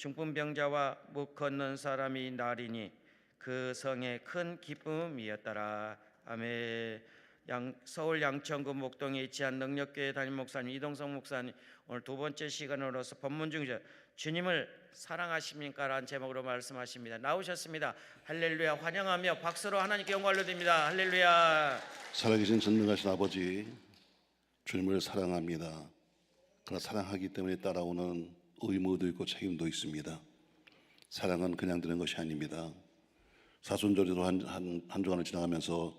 중풍병자와 못 걷는 사람이 나리니 그 성에 큰 기쁨이었더라. 아멘. 서울 양천구 목동에 위치한 능력교회 담임 목사님 이동성 목사님, 오늘 두 번째 시간으로서 본문 중에서 주님을 사랑하십니까? 라는 제목으로 말씀하십니다. 나오셨습니다. 할렐루야. 환영하며 박수로 하나님께 영광 올려드립니다. 할렐루야. 살아계신 전능하신 아버지, 주님을 사랑합니다. 그러나 사랑하기 때문에 따라오는 의무도 있고 책임도 있습니다. 사랑은 그냥 되는 것이 아닙니다. 사순절에도 한 주간을 지나가면서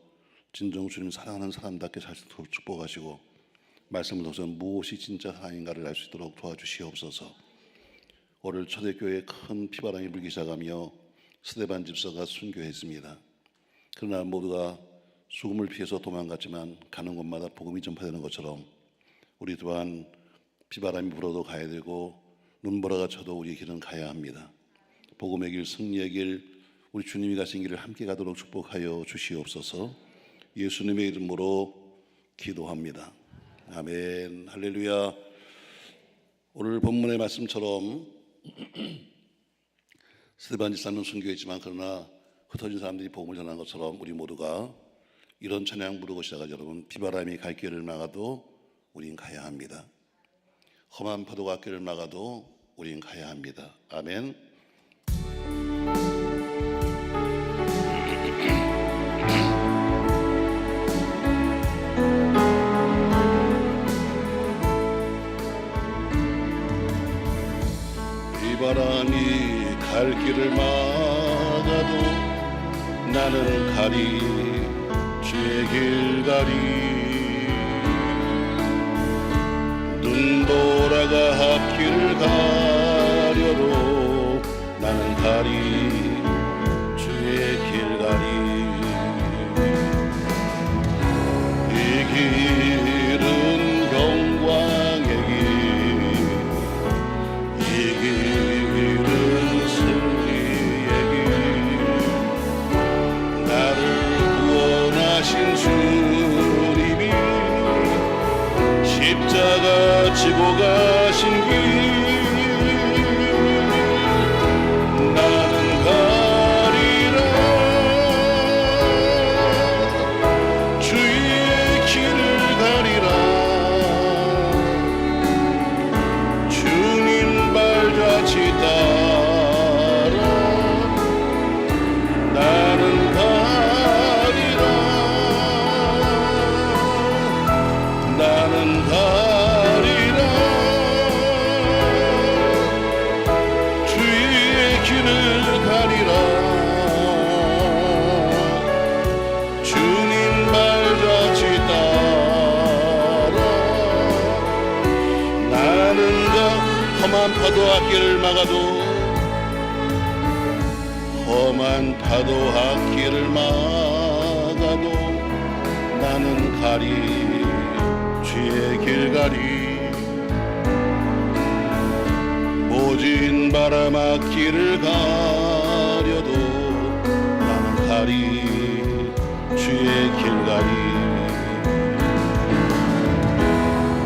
진정 주님 사랑하는 사람답게 살 수 있도록 축복하시고, 말씀을 통해서 무엇이 진짜 사랑인가를 알 수 있도록 도와주시옵소서. 오늘 초대교회에 큰 피바람이 불기 시작하며 스데반 집사가 순교했습니다. 그러나 모두가 죽음을 피해서 도망갔지만 가는 곳마다 복음이 전파되는 것처럼 우리 또한 비바람이 불어도 가야 되고 눈보라가 쳐도 우리 길은 가야 합니다. 복음의 길, 승리의 길, 우리 주님이 가신 길을 함께 가도록 축복하여 주시옵소서. 예수님의 이름으로 기도합니다. 아멘. 할렐루야. 오늘 본문의 말씀처럼 스데반 집사는 순교했지만 그러나 흩어진 사람들이 복음을 전하는 것처럼 우리 모두가 이런 찬양 부르고 시작하죠. 여러분, 비바람이 갈 길을 막아도 우린 가야 합니다. 험한 파도가 길을 막아도 우린 가야 합니다. 아멘. 비바람이 갈 길을 막아도 나는 가리, 주의 길 가리. 눈보라가 앞길을 가려도 나는 가리, 주의 길 가리. 이 길은 영광의 길, 이 길은 승리의 길. 나를 구원하신 주님이 십자가 지고 가신 길, 나는 가리라. 주의 길을 가리라. 주님 발자취 따라 나는 가리라. 나는 가리라. 주의 길을 가리라. 주님 발자취 따라 나는 험한 파도 앞길을 막아도, 험한 파도 앞길을 막아도 나는 가리, 주의 길 가리. 모진 바람 앞길을 가려도 나는 가리, 주의 길 가리.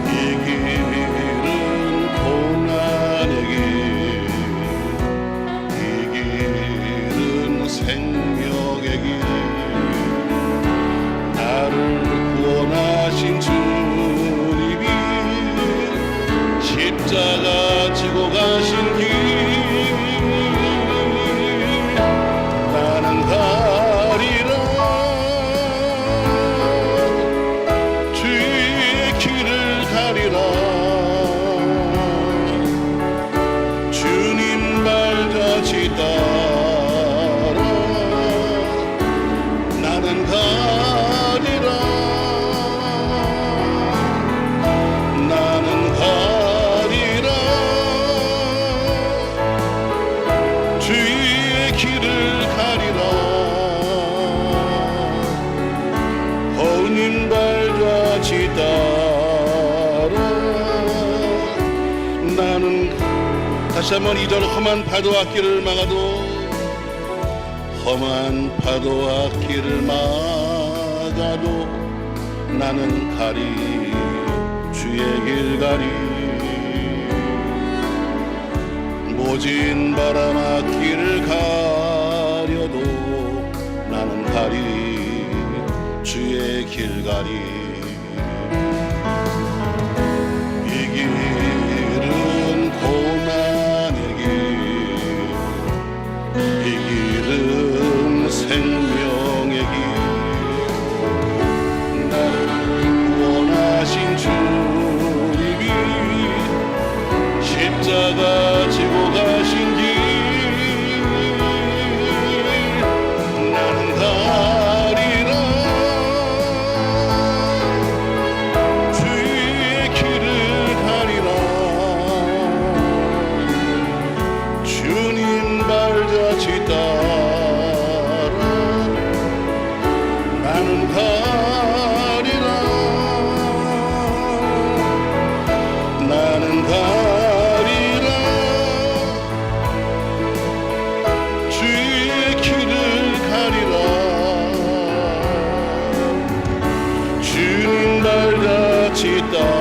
이 길은 고난의 길, 이 길은 생명의 길. 나를 구원하신 주님이 십자가 지고 가신 길, 나는 가리라. 주의 길을 가리라. 주님 발자취 따라 나는 가리라. 나는 가리라. 주의 길을 가리라. 허우님 발자취 따라 나는. 다시 한번 2절. 험한 파도 앞길을 막아도, 험한 파도 앞길을 막아도 나는 가리, 주의 길 가리. 모진 바람 앞길을 가려도 나는 가리 주의 길 가리 이 길은 고난의 길 이 길은 생명의 길 나를 구원하신 주님이 십자가 지고 가신 길 나는 가리라 주의 길을 가리라 주님 발자취 따라 나는 가리라 나는 가리라 주의 길을 가리라 주님 발자취 따라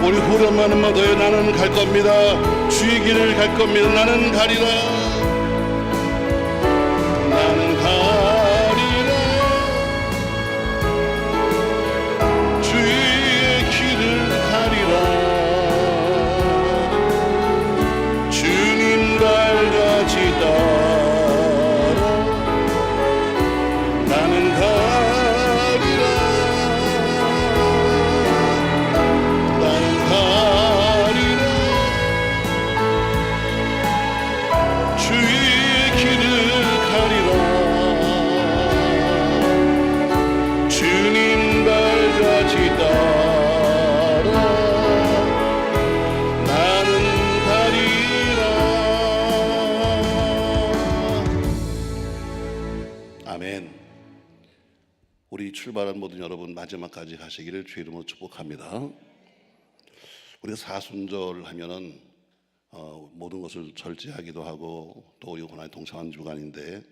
우리 후렴하는 마다에 나는 갈 겁니다 주의 길을 갈 겁니다 나는 가리라 나는 가리라 주의 길을 가리라 주님 발자취 따라 나는 가리라 나는 가리라 주의 길을 가리라 주님 발자취 따라 나는 가리라 아멘. 우리 출발한 모든 여러분 마지막까지 가시기를 주의 이름으로 축복합니다. 우리가 사순절 하면은 모든 것을 절제하기도 하고 또 우리 고난에 동참하는 주간인데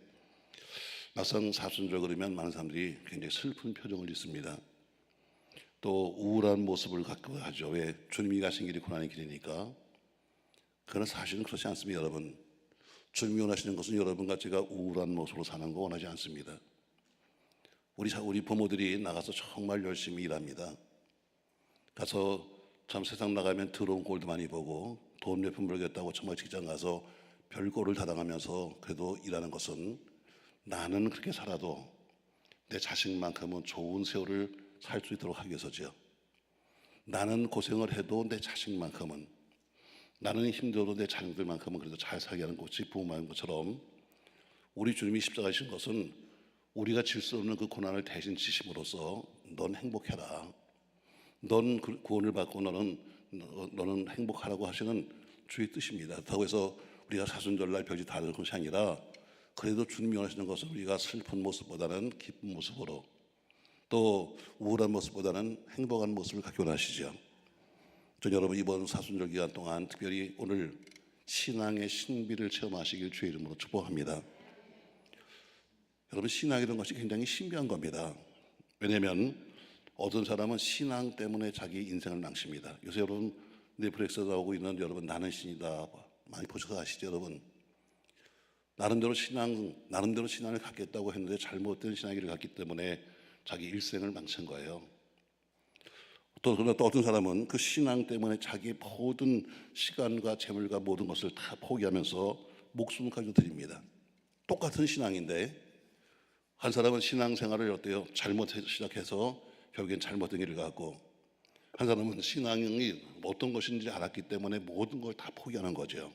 막상 사순절 그러면 많은 사람들이 굉장히 슬픈 표정을 짓습니다. 또 우울한 모습을 갖고 하죠. 왜? 주님이 가신 길이 고난의 길이니까. 그러나 사실은 그렇지 않습니다, 여러분. 주님이 원하시는 것은 여러분과 제가 우울한 모습으로 사는 거 원하지 않습니다. 우리 부모들이 나가서 정말 열심히 일합니다. 가서 참 세상 나가면 더러운 꼴도 많이 보고 돈 몇 푼 벌겠다고 정말 직장 가서 별꼴을 다 당하면서 그래도 일하는 것은 나는 그렇게 살아도 내 자식만큼은 좋은 세월을 살 수 있도록 하기 위해서죠. 나는 고생을 해도 내 자식만큼은 나는 힘들어도 내 자녀들만큼은 그래도 잘 살게 하는 것이 부모인 것처럼 우리 주님이 십자가이신 것은 우리가 질 수 없는 그 고난을 대신 지심으로써 넌 행복해라. 넌 구원을 받고 너는 행복하라고 하시는 주의 뜻입니다. 그렇다고 해서 우리가 사순절날 벽이 다른 것이 아니라 그래도 주님이 원하시는 것은 우리가 슬픈 모습보다는 기쁜 모습으로 또 우울한 모습보다는 행복한 모습을 갖기 원하시죠. 저 여러분 이번 사순절 기간 동안 특별히 오늘 신앙의 신비를 체험하시길 주의 이름으로 축복합니다. 여러분 신앙이라는 것이 굉장히 신비한 겁니다. 왜냐하면 어떤 사람은 신앙 때문에 자기 인생을 망칩니다. 요새 여러분 넷플릭스에 나오고 있는 여러분 나는 신이다 많이 보셔서 아시죠 여러분? 나름대로 신앙을 갖겠다고 했는데 잘못된 신앙을 갖기 때문에 자기 일생을 망친 거예요. 또 어떤 사람은 그 신앙 때문에 자기 모든 시간과 재물과 모든 것을 다 포기하면서 목숨까지 드립니다. 똑같은 신앙인데 한 사람은 신앙생활을 어때요? 잘못 시작해서 결국엔 잘못된 길을 가고 한 사람은 신앙이 어떤 것인지 알았기 때문에 모든 걸 다 포기하는 거죠.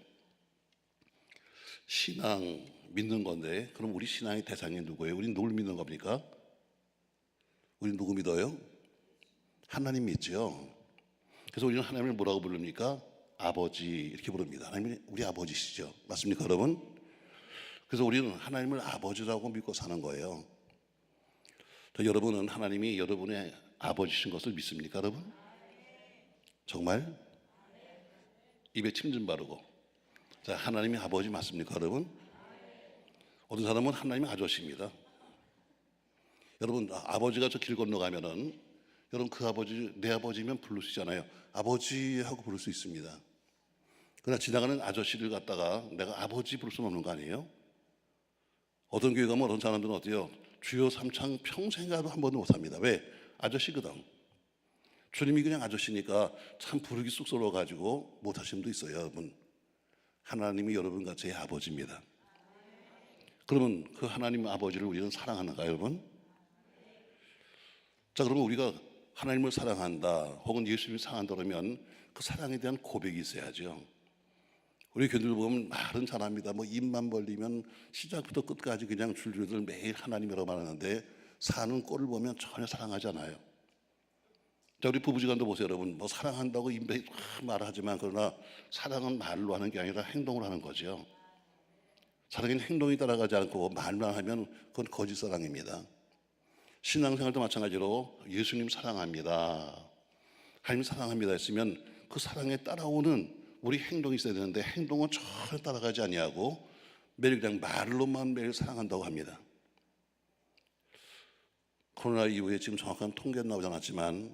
신앙 믿는 건데 그럼 우리 신앙의 대상이 누구예요? 우리는 누굴 믿는 겁니까? 우리 누구 믿어요? 하나님 믿죠. 그래서 우리는 하나님을 뭐라고 부릅니까? 아버지 이렇게 부릅니다. 하나님이 우리 아버지시죠. 맞습니까 여러분? 그래서 우리는 하나님을 아버지라고 믿고 사는 거예요. 여러분은 하나님이 여러분의 아버지신 것을 믿습니까 여러분? 정말? 입에 침 좀 바르고 자, 하나님이 아버지 맞습니까 여러분? 어떤 사람은 하나님이 아저씨입니다. 여러분 아버지가 저 길 건너가면은 여러분 그 아버지 내 아버지면 부를 수 있잖아요. 아버지 하고 부를 수 있습니다. 그러나 지나가는 아저씨를 갖다가 내가 아버지 부를 수는 없는 거 아니에요? 어떤 교회 가면 어떤 사람들은 어때요? 주여 삼창 평생 가도 한 번도 못합니다. 왜? 아저씨거든. 주님이 그냥 아저씨니까 참 부르기 쑥스러워가지고 못하시는 분도 있어요. 여러분, 하나님이 여러분 같이 아버지입니다. 그러면 그 하나님 아버지를 우리는 사랑하는가 여러분? 자, 그러면 우리가 하나님을 사랑한다 혹은 예수님을 사랑한다 그러면 그 사랑에 대한 고백이 있어야죠. 우리 교인들 보면 말은 잘합니다. 뭐 입만 벌리면 시작부터 끝까지 그냥 줄줄들 매일 하나님이라고 말하는데 사는 꼴을 보면 전혀 사랑하지 않아요. 자, 우리 부부지간도 보세요, 여러분. 뭐 사랑한다고 입에 말하지만 그러나 사랑은 말로 하는 게 아니라 행동을 하는 거죠. 사랑은 행동이 따라가지 않고 말만 하면 그건 거짓 사랑입니다. 신앙생활도 마찬가지로 예수님 사랑합니다, 하나님 사랑합니다 했으면 그 사랑에 따라오는 우리 행동이 있어야 되는데 행동은 전혀 따라가지 아니하고 매일 그냥 말로만 매일 사랑한다고 합니다. 코로나 이후에 지금 정확한 통계는 나오지 않았지만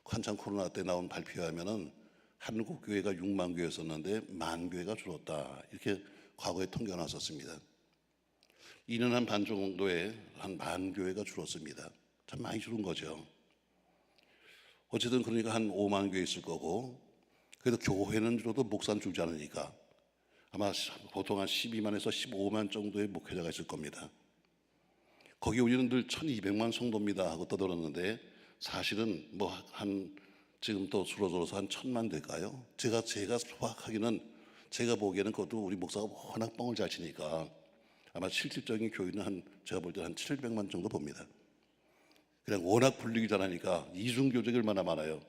한창 코로나 때 나온 발표에 하면은 한국 교회가 6만 교회였었는데 만 교회가 줄었다, 이렇게 과거에 통계가 나왔었습니다. 2년 한 반 정도에 한 만 교회가 줄었습니다. 참 많이 줄은 거죠. 어쨌든 그러니까 한 5만 교회 있을 거고, 그래도 교회는 줄어도 목사는 줄지 않으니까 아마 보통 한 12만에서 15만 정도의 목회자가 있을 겁니다. 거기 우리는 늘 1200만 성도입니다 하고 떠들었는데 사실은 뭐 한 지금 또 줄어들어서 한 1000만 될까요? 제가 파악하기는, 제가 보기에는 그것도 우리 목사가 워낙 뻥을 잘 치니까 아마 실질적인 교인은 한 제가 볼 때 한 700만 정도 봅니다. 그냥 워낙 불리기 잘하니까 이중교적이 얼마나 많아요.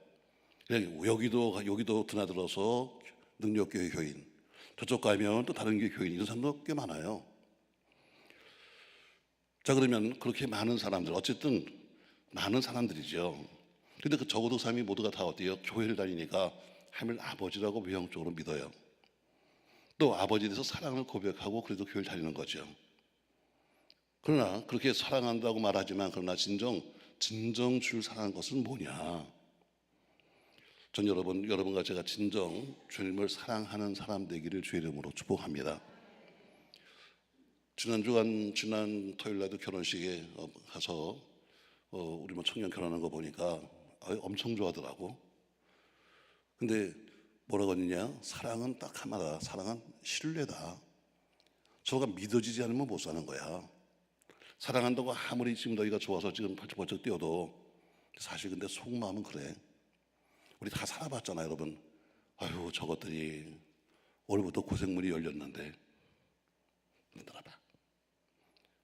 그냥 여기도 드나들어서 능력교회 교인, 저쪽 가면 또 다른 교회 교인, 이런 사람도 꽤 많아요. 자, 그러면 그렇게 많은 사람들, 어쨌든 많은 사람들이죠. 근데 그 적어도 사람이 모두가 다 어때요? 교회를 다니니까 하나님을 아버지라고 외형적으로 믿어요. 또 아버지에 대해서 사랑을 고백하고 그래도 교회를 다니는 거죠. 그러나 그렇게 사랑한다고 말하지만 그러나 진정 줄 사랑한 것은 뭐냐? 전 여러분과 제가 진정 주님을 사랑하는 사람 되기를 주의 이름으로 축복합니다. 지난 토요일 날도 결혼식에 가서 우리 뭐 청년 결혼하는 거 보니까 엄청 좋아하더라고. 근데 뭐라고 했느냐? 사랑은 딱 하나다. 사랑은 신뢰다. 서로가 믿어지지 않으면 못 사는 거야. 사랑한다고 아무리 지금 너희가 좋아서 지금 벌쩍벌쩍 뛰어도 사실 근데 속마음은 그래. 우리 다 살아봤잖아, 여러분. 아유, 저것들이 오늘부터 고생문이 열렸는데. 들어봐.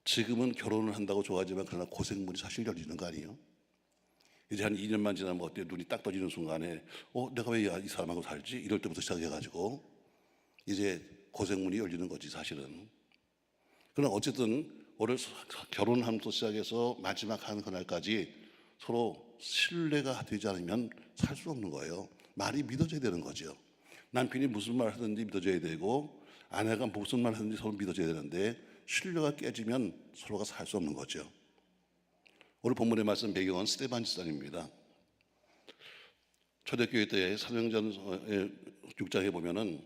지금은 결혼을 한다고 좋아하지만 그러나 고생문이 사실 열리는 거 아니에요? 이제 한 2년만 지나면 어때요? 눈이 딱 떠지는 순간에 내가 왜 이 사람하고 살지? 이럴 때부터 시작해가지고 이제 고생문이 열리는 거지 사실은. 그러나 어쨌든 오늘 결혼함부터 시작해서 마지막 하는 그날까지 서로 신뢰가 되지 않으면 살 수 없는 거예요. 말이 믿어져야 되는 거죠. 남편이 무슨 말 하든지 믿어져야 되고 아내가 무슨 말 하든지 서로 믿어져야 되는데 신뢰가 깨지면 서로가 살 수 없는 거죠. 오늘 본문의 말씀 배경은 스데반 집사입니다. 초대교회 때 사도행전 6장에 보면은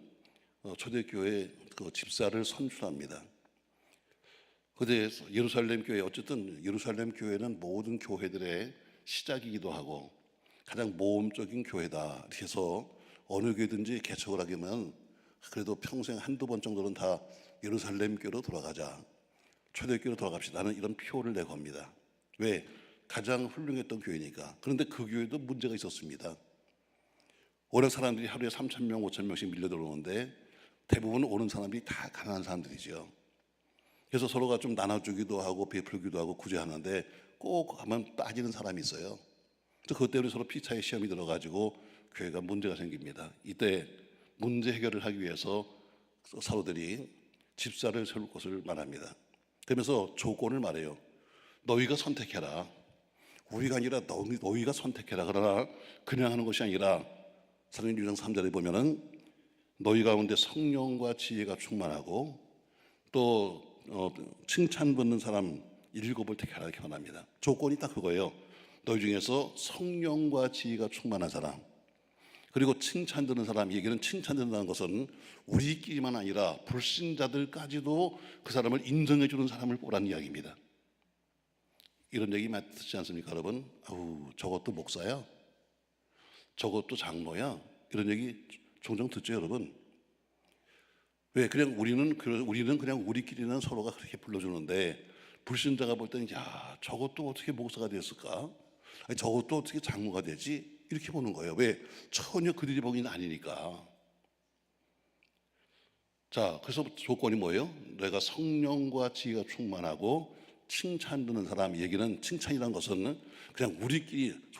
초대교회 그 집사를 선출합니다. 그때 예루살렘 교회, 어쨌든 예루살렘 교회는 모든 교회들의 시작이기도 하고 가장 모험적인 교회다. 그래서 어느 교회든지 개척을 하려면 그래도 평생 한두 번 정도는 다 예루살렘 교회로 돌아가자, 초대교회로 돌아갑시다 하는 이런 표를 내고 합니다. 왜? 가장 훌륭했던 교회니까. 그런데 그 교회도 문제가 있었습니다. 워낙 사람들이 하루에 3,000명, 5,000명씩 밀려 들어오는데 대부분 오는 사람들이 다 가난한 사람들이죠. 그래서 서로가 좀 나눠주기도 하고 베풀기도 하고 구제하는데 꼭 가면 빠지는 사람이 있어요. 그래서 그것 때문에 서로 피차의 시험이 들어가지고 교회가 문제가 생깁니다. 이때 문제 해결을 하기 위해서 사도들이 집사를 세울 것을 말합니다. 그러면서 조건을 말해요. 너희가 선택해라. 우리가 아니라 너희가 선택해라. 그러나 그냥 하는 것이 아니라 사도행전 6장 3절에 보면은 너희 가운데 성령과 지혜가 충만하고 또 칭찬받는 사람 7을 택하라 이렇게 말합니다. 조건이 딱 그거예요. 너희 중에서 성령과 지혜가 충만한 사람. 그리고 칭찬 듣는 사람, 얘기는 칭찬 듣는다는 것은 우리끼리만 아니라 불신자들까지도 그 사람을 인정해 주는 사람을 보라는 이야기입니다. 이런 얘기 많이 듣지 않습니까, 여러분? 아우, 저것도 목사야? 저것도 장로야? 이런 얘기 종종 듣죠, 여러분? 왜? 그냥 우리는 그냥 우리끼리는 서로가 그렇게 불러주는데, 불신자가 볼 때는 야, 저것도 어떻게 목사가 됐을까? 아니, 저것도 어떻게 장로가 되지? 이렇게 보는 거예요. 왜? 전혀 그들이 보기는 아니니까. 자, 그래서 조건이 뭐예요? 내가 성령과 지혜가 충만하고 칭찬 듣는 사람. 얘기는 칭찬이라는 것은 그냥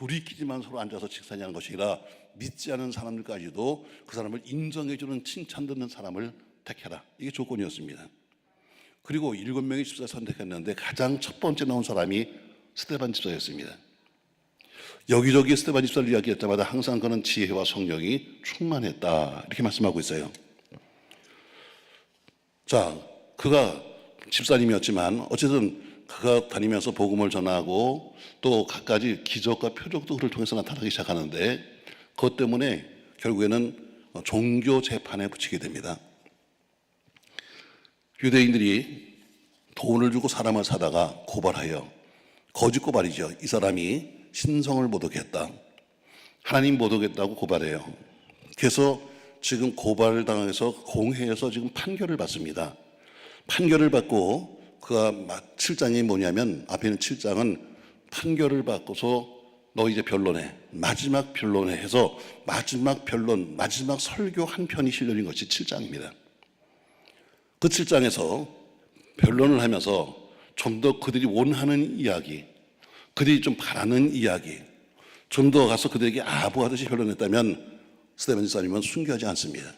우리끼리만 서로 앉아서 칭찬하는 것이 아니라 믿지 않은 사람들까지도 그 사람을 인정해주는 칭찬 듣는 사람을 택해라. 이게 조건이었습니다. 그리고 7명의 집사 선택했는데 가장 첫 번째 나온 사람이 스데반 집사였습니다. 여기저기 스데반 집사를 이야기할 때마다 항상 그는 지혜와 성령이 충만했다, 이렇게 말씀하고 있어요. 자, 그가 집사님이었지만 어쨌든 그가 다니면서 복음을 전하고 또 갖가지 기적과 표적도 그를 통해서 나타나기 시작하는데, 그것 때문에 결국에는 종교 재판에 붙이게 됩니다. 유대인들이 돈을 주고 사람을 사다가 고발하여, 거짓 고발이죠. 이 사람이 신성을 모독했다, 하나님 모독했다고 고발해요. 그래서 지금 고발당해서 공회에서 지금 판결을 받습니다. 판결을 받고 그가 7장이 뭐냐면, 앞에 있는 7장은 판결을 받고서 너 이제 변론해, 마지막 변론해 해서 마지막 변론, 마지막 설교 한 편이 실려진 것이 7장입니다. 그 7장에서 변론을 하면서 좀 더 그들이 원하는 이야기, 그들이 좀 바라는 이야기, 좀 더 가서 그들에게 아부하듯이 변론했다면 스데반 집사님은 순교하지 않습니다.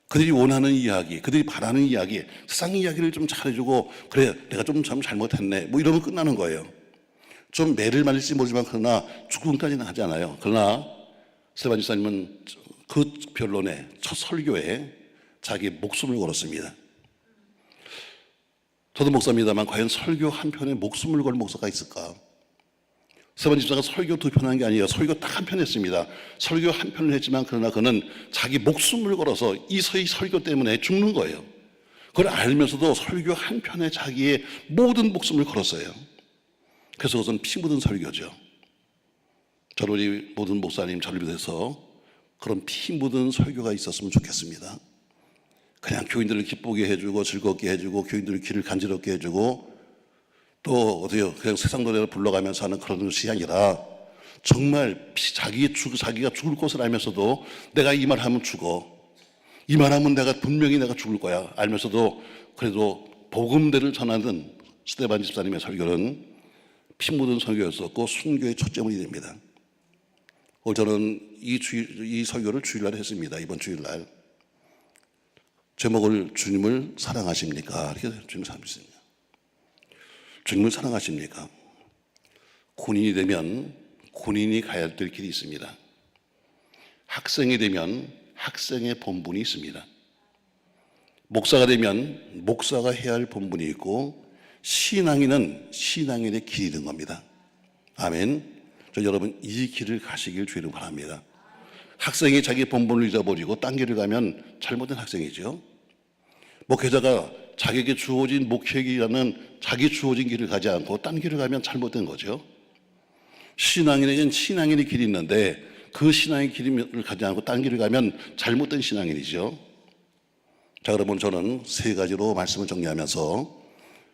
그들이 원하는 이야기, 그들이 바라는 이야기, 세상 이야기를 좀 잘해주고, 그래 내가 좀 잘못했네, 뭐 이러면 끝나는 거예요. 좀 매를 맞을지 모르지만 그러나 죽음까지는 하지 않아요. 그러나 스데반 집사님은 그 변론에, 첫 설교에 자기 목숨을 걸었습니다. 저도 목사입니다만 과연 설교 한 편에 목숨을 걸 목사가 있을까? 스데반 집사가 설교 2편 한 게 아니에요. 설교 딱 한 편 했습니다. 설교 한 편을 했지만 그러나 그는 자기 목숨을 걸어서 이 설교 때문에 죽는 거예요. 그걸 알면서도 설교 한 편에 자기의 모든 목숨을 걸었어요. 그래서 그것은 피 묻은 설교죠. 저는 우리 모든 목사님 저를 비롯해서 그런 피 묻은 설교가 있었으면 좋겠습니다. 그냥 교인들을 기쁘게 해주고 즐겁게 해주고 교인들의 귀를 간지럽게 해주고 또 어디요, 그냥 세상 노래를 불러가면서 하는 그런 것이 아니라 정말 자기가 죽을 것을 알면서도 내가 이 말하면 죽어, 이 말하면 분명히 내가 죽을 거야 알면서도 그래도 복음대를 전하는 스데반 집사님의 설교는 피 묻은 설교였었고 순교의 첫 제문이 됩니다. 오늘 저는 이 설교를 주일날 했습니다. 이번 주일날 제목을 주님을 사랑하십니까? 이렇게 주님을 사랑하십니까? 주님을 사랑하십니까? 군인이 되면 군인이 가야 될 길이 있습니다. 학생이 되면 학생의 본분이 있습니다. 목사가 되면 목사가 해야 할 본분이 있고, 신앙인은 신앙인의 길이 있는 겁니다. 아멘. 저 여러분 이 길을 가시길 주의를 바랍니다. 학생이 자기 본분을 잊어버리고 딴 길을 가면 잘못된 학생이죠. 목회자가 자기에게 주어진 목회기라는 자기 주어진 길을 가지 않고 딴 길을 가면 잘못된 거죠. 신앙인에게는 신앙인의 길이 있는데 그 신앙의 길을 가지 않고 딴 길을 가면 잘못된 신앙인이죠. 자, 그러면 저는 3가지로 말씀을 정리하면서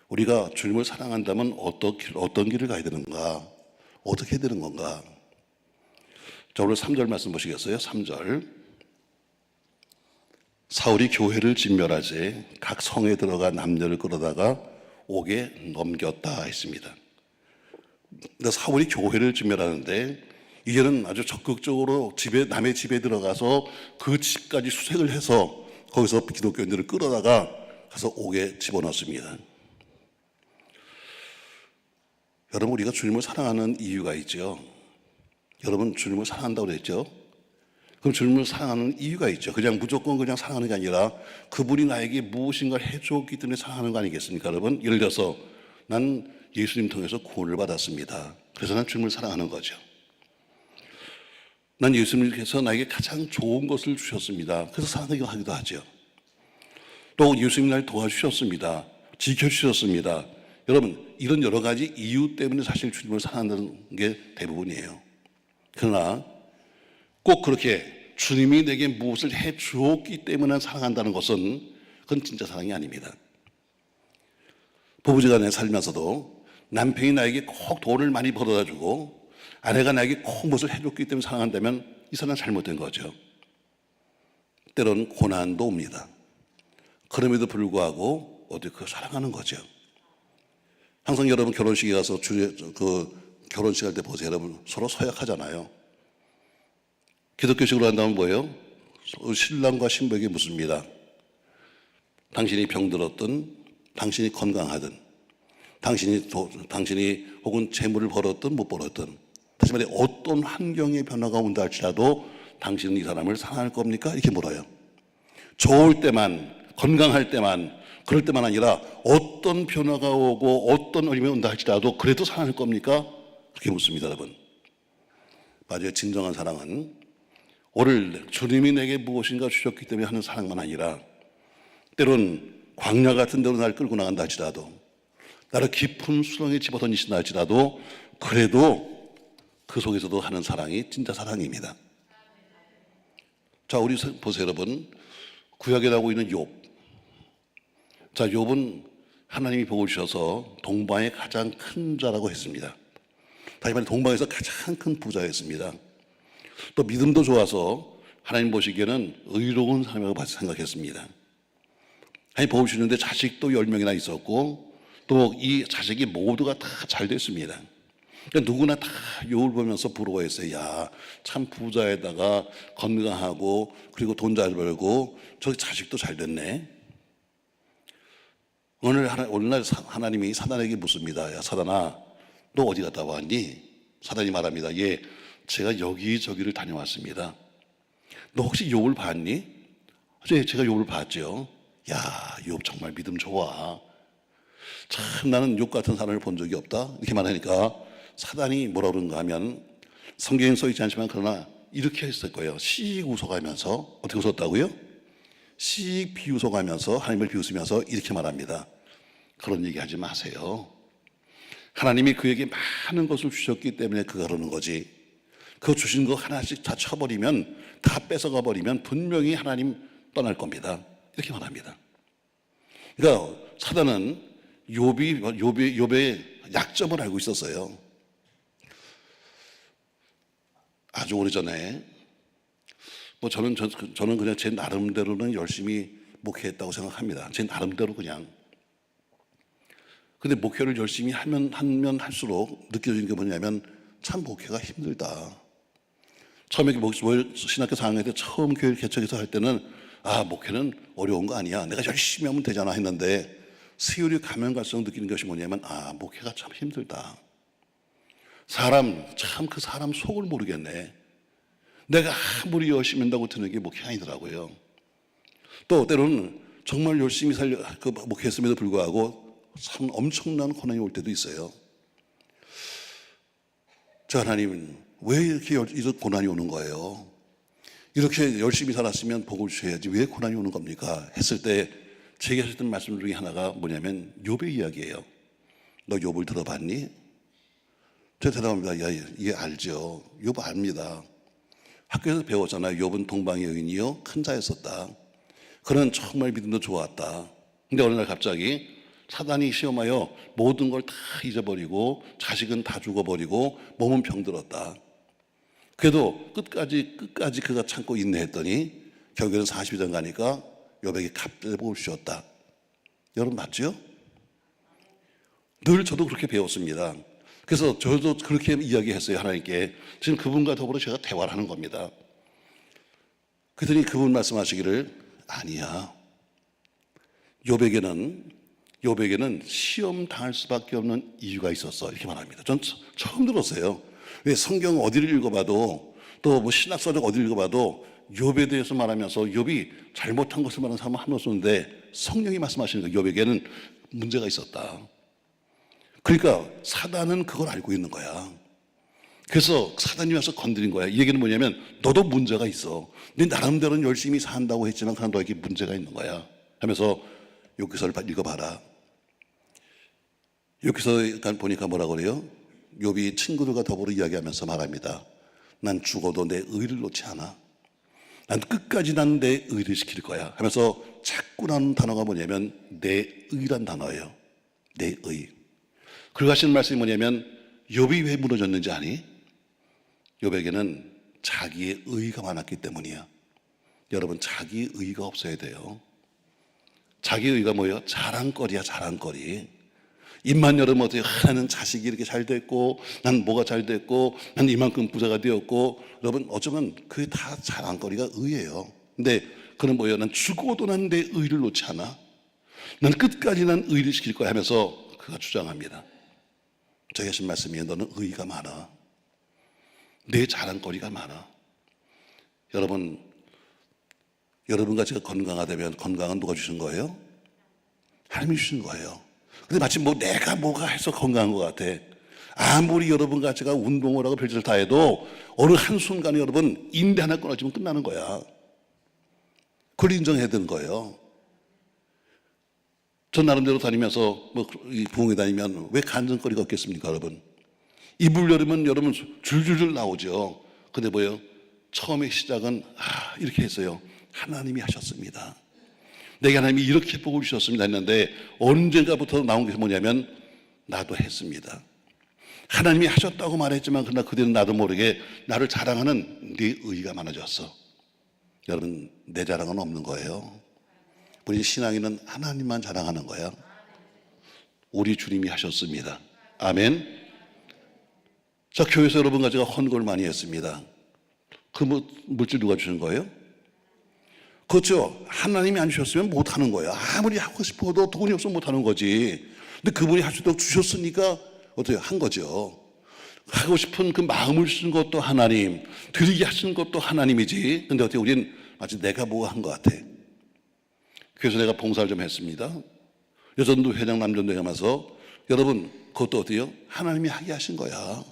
우리가 주님을 사랑한다면 어떤 길을 가야 되는가, 어떻게 해야 되는 건가. 자, 오늘 3절 말씀 보시겠어요? 3절. 사울이 교회를 진멸하지 각 성에 들어가 남녀를 끌어다가 옥에 넘겼다 했습니다. 근데 사울이 교회를 진멸하는데 이제는 아주 적극적으로 남의 집에 들어가서 그 집까지 수색을 해서 거기서 기독교인들을 끌어다가 가서 옥에 집어넣습니다. 여러분, 우리가 주님을 사랑하는 이유가 있죠. 여러분, 주님을 사랑한다고 그랬죠. 그럼 주님을 사랑하는 이유가 있죠. 무조건 그냥 사랑하는 게 아니라 그분이 나에게 무엇인가를 해줬기 때문에 사랑하는 거 아니겠습니까, 여러분? 예를 들어서 난 예수님 통해서 구원을 받았습니다. 그래서 난 주님을 사랑하는 거죠. 난 예수님께서 나에게 가장 좋은 것을 주셨습니다. 그래서 사랑하기도 하죠. 또 예수님 날 도와주셨습니다. 지켜주셨습니다. 여러분, 이런 여러 가지 이유 때문에 사실 주님을 사랑한다는 게 대부분이에요. 그러나 꼭 그렇게 주님이 내게 무엇을 해 주었기 때문에 사랑한다는 것은 그건 진짜 사랑이 아닙니다. 부부지간에 살면서도 남편이 나에게 꼭 돈을 많이 벌어다 주고 아내가 나에게 꼭 무엇을 해줬기 때문에 사랑한다면 이 사람은 잘못된 거죠. 때로는 고난도 옵니다. 그럼에도 불구하고 어디 그 사랑하는 거죠. 항상 여러분 결혼식에 가서 결혼식 할 때 보세요. 여러분 서로 서약하잖아요. 기독교식으로 한다면 뭐예요? 신랑과 신부에게 묻습니다. 당신이 병들었든 당신이 건강하든 당신이 혹은 재물을 벌었든 못 벌었든 다시 말해 어떤 환경의 변화가 온다 할지라도 당신은 이 사람을 사랑할 겁니까? 이렇게 물어요. 좋을 때만, 건강할 때만, 그럴 때만 아니라 어떤 변화가 오고 어떤 어려움이 온다 할지라도 그래도 사랑할 겁니까? 그렇게 묻습니다, 여러분. 맞아요. 진정한 사랑은 오늘 주님이 내게 무엇인가 주셨기 때문에 하는 사랑만 아니라 때론 광야 같은 데로 날 끌고 나간다 할지라도 나를 깊은 수렁에 집어던지신다 할지라도 그래도 그 속에서도 하는 사랑이 진짜 사랑입니다. 자, 우리 보세요, 여러분. 구약에 나오고 있는 욥. 자, 욥은 하나님이 복을 주셔서 동방의 가장 큰 자라고 했습니다. 다시 말해 동방에서 가장 큰 부자였습니다. 또 믿음도 좋아서 하나님 보시기에는 의로운 사람이라고 생각했습니다. 하나님 복을 주는데 자식도 10명이나 있었고 또 이 자식이 모두가 다 잘 됐습니다. 그러니까 누구나 다 욥을 보면서 부러워했어요. 야, 참 부자에다가 건강하고 그리고 돈 잘 벌고 저 자식도 잘 됐네. 오늘날 하나님이 사단에게 묻습니다. 야, 사단아, 너 어디 갔다 왔니? 사단이 말합니다. 예, 제가 여기저기를 다녀왔습니다. 너 혹시 욥을 봤니? 예, 제가 욥을 봤죠. 야, 욥 정말 믿음 좋아. 참 나는 욥 같은 사람을 본 적이 없다. 이렇게 말하니까 사단이 뭐라 그러는가 하면 성경에 써 있지 않지만 그러나 이렇게 했을 거예요. 씩 웃어가면서 어떻게 웃었다고요? 씩 비웃어가면서 하나님을 비웃으면서 이렇게 말합니다. 그런 얘기 하지 마세요. 하나님이 그에게 많은 것을 주셨기 때문에 그가 그러는 거지. 그 주신 거 하나씩 다 쳐버리면 다 뺏어가 버리면 분명히 하나님 떠날 겁니다. 이렇게 말합니다. 그러니까 사단은 욥의 약점을 알고 있었어요. 아주 오래전에 저는 그냥 제 나름대로는 열심히 목회했다고 생각합니다. 제 나름대로 그냥. 근데 목회를 열심히 하면 할수록 느껴지는 게 뭐냐면 참 목회가 힘들다. 처음에 신학교 4학년 때 처음 교회를 개척해서 할 때는 아, 목회는 어려운 거 아니야. 내가 열심히 하면 되잖아 했는데 세월이 가면 갈수록 느끼는 것이 뭐냐면 아, 목회가 참 힘들다. 참 그 사람 속을 모르겠네. 내가 아무리 열심히 한다고 드는 게 목회가 아니더라고요. 또 때로는 정말 열심히 목회했음에도 불구하고 참 엄청난 고난이 올 때도 있어요. 자, 하나님은 왜 이렇게 이런 고난이 오는 거예요? 이렇게 열심히 살았으면 복을 주셔야지 왜 고난이 오는 겁니까? 했을 때 제게 하셨던 말씀 중에 하나가 뭐냐면 욥의 이야기예요. 너 욥을 들어봤니? 제가 대답합니다. 야, 이게 알죠. 욥 압니다. 학교에서 배웠잖아요. 욥은 동방의 여인이요 큰 자였었다. 그는 정말 믿음도 좋았다. 근데 어느 날 갑자기 사단이 시험하여 모든 걸 다 잊어버리고 자식은 다 죽어버리고 몸은 병들었다. 그래도 끝까지 그가 참고 인내했더니 결국에는 40년 가니까 욥에게 갑자기 복을 주셨다. 여러분 맞죠? 늘 저도 그렇게 배웠습니다. 그래서 저도 그렇게 이야기했어요. 하나님께. 지금 그분과 더불어 제가 대화를 하는 겁니다. 그랬더니 그분 말씀하시기를 아니야. 욥에게는 시험 당할 수밖에 없는 이유가 있었어. 이렇게 말합니다. 전 처음 들었어요. 왜 성경 어디를 읽어봐도 또 뭐 신학서적 어디를 읽어봐도 욥에 대해서 말하면서 욥이 잘못한 것을 말하는 사람은 한 없었는데 성령이 말씀하시는 거예요. 욥에게는 문제가 있었다. 그러니까 사단은 그걸 알고 있는 거야. 그래서 사단이 와서 건드린 거야. 이 얘기는 뭐냐면 너도 문제가 있어. 네 나름대로는 열심히 산다고 했지만 그냥 너에게 문제가 있는 거야 하면서 욥기서를 읽어봐라. 욥기서 보니까 뭐라고 그래요? 욥이 친구들과 더불어 이야기하면서 말합니다. 난 죽어도 내 의를 놓지 않아. 난 끝까지 난 내 의를 지킬 거야 하면서 자꾸 나오는 단어가 뭐냐면 내 의란 단어예요. 내 의. 그리고 하시는 말씀이 뭐냐면 욥이 왜 무너졌는지 아니? 욥에게는 자기의 의가 많았기 때문이야. 여러분 자기의 의가 없어야 돼요. 자기의 의가 뭐예요? 자랑거리야. 자랑거리. 입만 열으면 어때요? 나는 자식이 이렇게 잘 됐고 난 뭐가 잘 됐고 난 이만큼 부자가 되었고. 여러분 어쩌면 그게 다 자랑거리가 의예요. 근데 그는 뭐예요? 난 죽어도 난 내 의를 놓지 않아. 난 끝까지 난 의를 지킬 거야 하면서 그가 주장합니다. 저기 하신 말씀이에요. 너는 의가 많아. 내 자랑거리가 많아. 여러분과 제가 건강하다면 건강은 누가 주신 거예요? 하나님이 주신 거예요. 근데 마치 내가 뭐가 해서 건강한 것 같아. 아무리 여러분과 제가 운동을 하고 별짓을 다 해도 어느 한순간에 여러분 인대 하나 끊어지면 끝나는 거야. 그걸 인정해야 되는 거예요. 전 나름대로 다니면서 이 부흥회 다니면 왜 간증거리가 없겠습니까 여러분? 이불 열으면 여러분 줄줄줄 나오죠. 근데 뭐예요? 처음에 시작은 이렇게 했어요. 하나님이 하셨습니다. 내게 하나님이 이렇게 복을 주셨습니다 했는데 언젠가부터 나온 게 뭐냐면 나도 했습니다. 하나님이 하셨다고 말했지만 그러나 그대는 나도 모르게 나를 자랑하는 네 의가 많아졌어. 여러분 내 자랑은 없는 거예요. 우리 신앙인은 하나님만 자랑하는 거야. 우리 주님이 하셨습니다. 아멘. 자, 교회에서 여러분과 제가 헌금을 많이 했습니다. 그 물질 누가 주신 거예요? 그렇죠. 하나님이 안 주셨으면 못하는 거예요. 아무리 하고 싶어도 돈이 없으면 못하는 거지. 근데 그분이 할 수 있도록 주셨으니까 어떻게 한 거죠. 하고 싶은 그 마음을 주신 것도 하나님, 드리게 하신 것도 하나님이지. 근데 어떻게 우린 마치 내가 뭐가 한 것 같아. 그래서 내가 봉사를 좀 했습니다. 여전도 회장 남전도에 가면서 여러분 그것도 어때요? 하나님이 하게 하신 거야.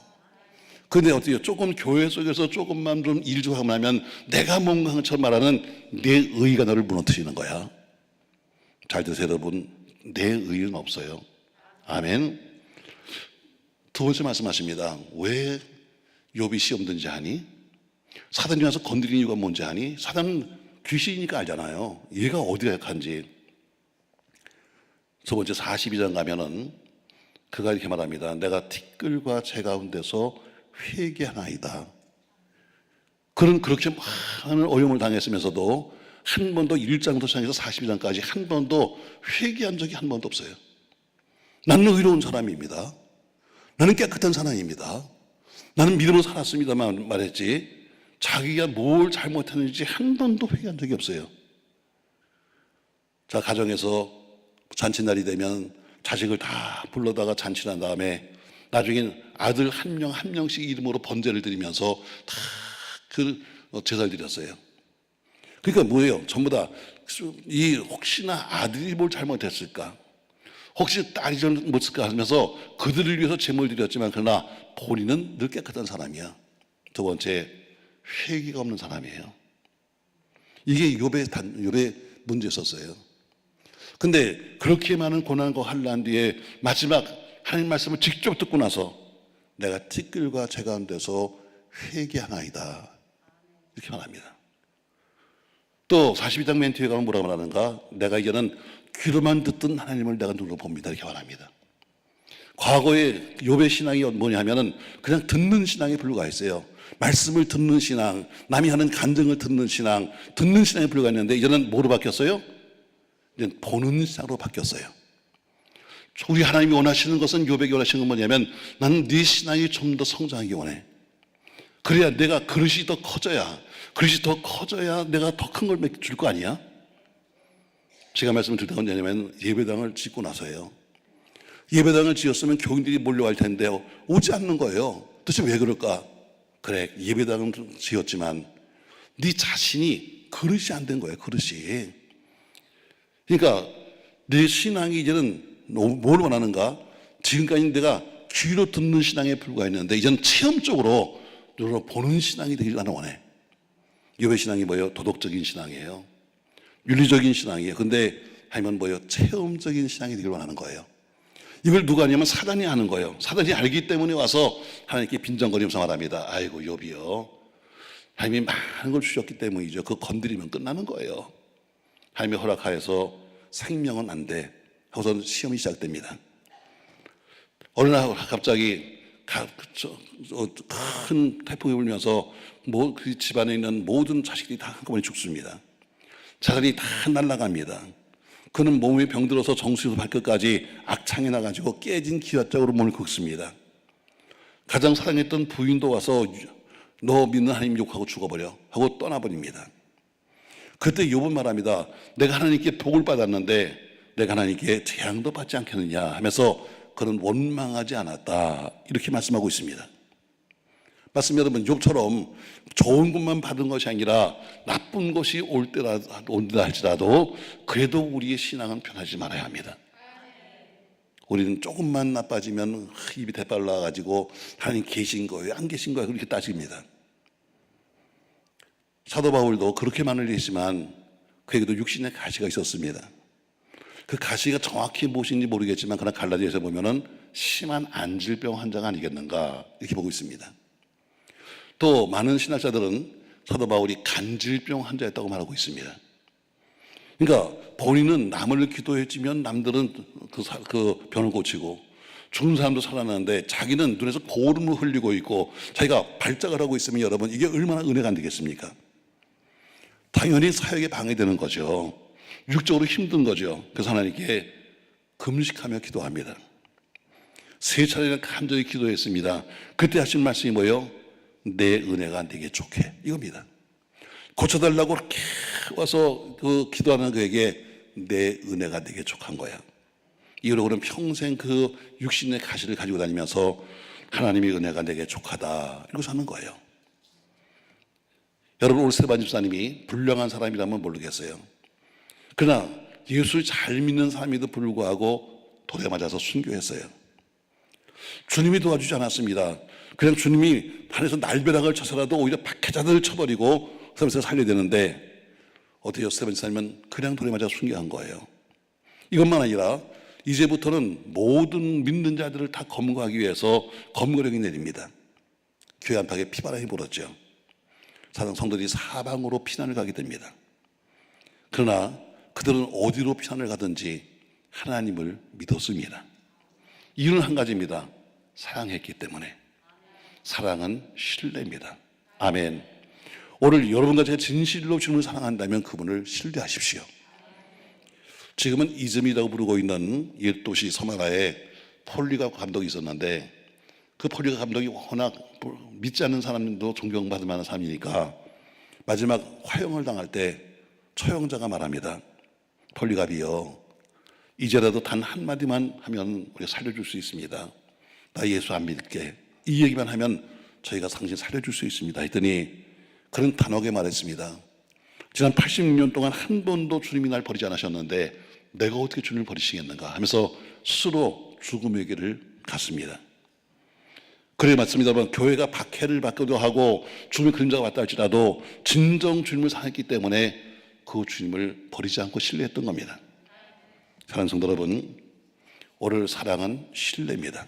근데 어때요? 조금 교회 속에서 조금만 좀 일 좀 하고 나면 내가 뭔가 한 것처럼 말하는 내 의가 너를 무너뜨리는 거야. 잘 드세요 여러분. 내 의는 없어요. 아멘. 두 번째 말씀하십니다. 왜 욥이 시험 든지 아니? 사단이 와서 건드리는 이유가 뭔지 아니? 사단은 귀신이니까 알잖아요. 얘가 어디가 약한지. 두 번째 42장 가면은 그가 이렇게 말합니다. 내가 티끌과 재 가운데서 회개하나이다. 그는 그렇게 많은 어려움을 당했으면서도 한 번도 1장부터 시작해서 42장까지 한 번도 회개한 적이 한 번도 없어요. 나는 의로운 사람입니다. 나는 깨끗한 사람입니다. 나는 믿음으로 살았습니다만 말했지 자기가 뭘 잘못했는지 한 번도 회개한 적이 없어요. 자, 가정에서 잔치날이 되면 자식을 다 불러다가 잔치를 한 다음에 나중엔 아들 한 명 한 명씩 이름으로 번제를 드리면서 다 그 제사를 드렸어요. 그러니까 뭐예요? 전부 다 혹시나 아들이 뭘 잘못했을까? 혹시 딸이 잘못했을까 하면서 그들을 위해서 제물을 드렸지만 그러나 본인은 늘 깨끗한 사람이야. 두 번째, 회개가 없는 사람이에요. 이게 욥의 문제였었어요. 근데 그렇게 많은 고난과 환난 뒤에 마지막 하나님 말씀을 직접 듣고 나서 내가 티끌과 재 가운데서 회개하나이다 이렇게 말합니다. 또 42장 맨 뒤에 가면 뭐라고 말하는가? 내가 이제는 귀로만 듣던 하나님을 내가 눈으로 봅니다 이렇게 말합니다. 과거에 욥의 신앙이 뭐냐 하면은 그냥 듣는 신앙에 불과했어요. 말씀을 듣는 신앙, 남이 하는 간증을 듣는 신앙, 듣는 신앙에 불과했는데 이제는 뭐로 바뀌었어요? 이제 보는 신앙으로 바뀌었어요. 우리 하나님이 원하시는 것은 욥에게 원하시는 건 뭐냐면 나는 네 신앙이 좀 더 성장하기 원해. 그래야 내가 그릇이 더 커져야 내가 더 큰 걸 줄 거 아니야? 제가 말씀을 드릴 건 뭐냐면 예배당을 짓고 나서예요. 예배당을 지었으면 교인들이 몰려갈 텐데요. 오지 않는 거예요. 도대체 왜 그럴까? 그래, 예배당은 지었지만 네 자신이 그릇이 안 된 거예요. 그릇이. 그러니까 내 신앙이 이제는 뭘 원하는가? 지금까지 내가 귀로 듣는 신앙에 불과했는데 이제는 체험적으로 눈으로 보는 신앙이 되길 나는 원해. 욥의 신앙이 뭐예요? 도덕적인 신앙이에요. 윤리적인 신앙이에요. 근데 하면 뭐예요? 체험적인 신앙이 되길 원하는 거예요. 이걸 누가 하냐면 사단이 하는 거예요. 사단이 알기 때문에 와서 하나님께 빈정거리면서 말합니다. 아이고 욥이요, 하나님이 많은 걸 주셨기 때문이죠. 그거 건드리면 끝나는 거예요. 하나님의 허락하여서 생명은 안 돼 하고서 시험이 시작됩니다. 어느 날 갑자기 큰 태풍이 불면서 그 집안에 있는 모든 자식들이 다 한꺼번에 죽습니다. 자산이 다 날아갑니다. 그는 몸에 병들어서 정수에서 발끝까지 악창이 나가지고 깨진 기와짝으로 몸을 긁습니다. 가장 사랑했던 부인도 와서 너 믿는 하나님 욕하고 죽어버려 하고 떠나버립니다. 그때 욥은 말합니다. 내가 하나님께 복을 받았는데 내가 하나님께 재앙도 받지 않겠느냐 하면서 그는 원망하지 않았다, 이렇게 말씀하고 있습니다. 맞습니다. 여러분, 욥처럼 좋은 것만 받은 것이 아니라 나쁜 것이 온다 할지라도 그래도 우리의 신앙은 변하지 말아야 합니다. 우리는 조금만 나빠지면 입이 대빨 나가지고 하나님 계신 거예요, 안 계신 거예요, 그렇게 따집니다. 사도 바울도 그렇게 많은 일이 있지만 그에게도 육신의 가시가 있었습니다. 그 가시가 정확히 무엇인지 모르겠지만 그러나 갈라디아에서 보면은 심한 안질병 환자가 아니겠는가 이렇게 보고 있습니다. 또 많은 신학자들은 사도 바울이 간질병 환자였다고 말하고 있습니다. 그러니까 본인은 남을 기도해주면 남들은 그 병을 고치고 죽은 사람도 살아나는데 자기는 눈에서 고름을 흘리고 있고 자기가 발작을 하고 있으면 여러분 이게 얼마나 은혜가 안 되겠습니까? 당연히 사역에 방해되는 거죠. 육적으로 힘든 거죠. 그래서 하나님께 금식하며 기도합니다. 3차례나 간절히 기도했습니다. 그때 하신 말씀이 뭐예요? 내 은혜가 내게 족해, 이겁니다. 고쳐달라고 이렇게 와서 그 기도하는 그에게 내 은혜가 내게 족한 거야. 이후로 그는 평생 그 육신의 가시를 가지고 다니면서 하나님의 은혜가 내게 족하다 이러고 사는 거예요. 여러분, 오늘 스테반 집사님이 불량한 사람이라면 모르겠어요. 그러나 예수 잘 믿는 사람에도 불구하고 돌에 맞아서 순교했어요. 주님이 도와주지 않았습니다. 그냥 주님이 하늘에서 날벼락을 쳐서라도 오히려 박해자들을 쳐버리고 그 사람을 살려야 되는데 어떻게 스테반 집사님은 그냥 돌에 맞아 순교한 거예요. 이것만 아니라 이제부터는 모든 믿는 자들을 다 검거하기 위해서 검거령이 내립니다. 교회 안팎에 피바람이 불었죠. 성도들이 사방으로 피난을 가게 됩니다. 그러나 그들은 어디로 피난을 가든지 하나님을 믿었습니다. 이유는 한 가지입니다. 사랑했기 때문에. 사랑은 신뢰입니다. 아멘. 오늘 여러분과 제가 진실로 주님을 사랑한다면 그분을 신뢰하십시오. 지금은 이즘이라고 부르고 있는 옛 도시 서마라에 폴리가 감독이 있었는데 그 폴리가 감독이 워낙 믿지 않는 사람도 존경받을 만한 사람이니까 마지막 화형을 당할 때 처형자가 말합니다. 폴리갑이여, 이제라도 단 한마디만 하면 우리가 살려줄 수 있습니다. 나 예수 안 믿을게. 이 얘기만 하면 저희가 당신 살려줄 수 있습니다 했더니 그는 단호하게 말했습니다. 지난 86년 동안 한 번도 주님이 날 버리지 않으셨는데 내가 어떻게 주님을 버리시겠는가 하면서 스스로 죽음의 길을 갔습니다. 그래 맞습니다. 여러분, 교회가 박해를 받기도 하고 주님의 그림자가 왔다 할지라도 진정 주님을 사랑했기 때문에 그 주님을 버리지 않고 신뢰했던 겁니다. 사랑하는 성도 여러분, 오늘 사랑은 신뢰입니다.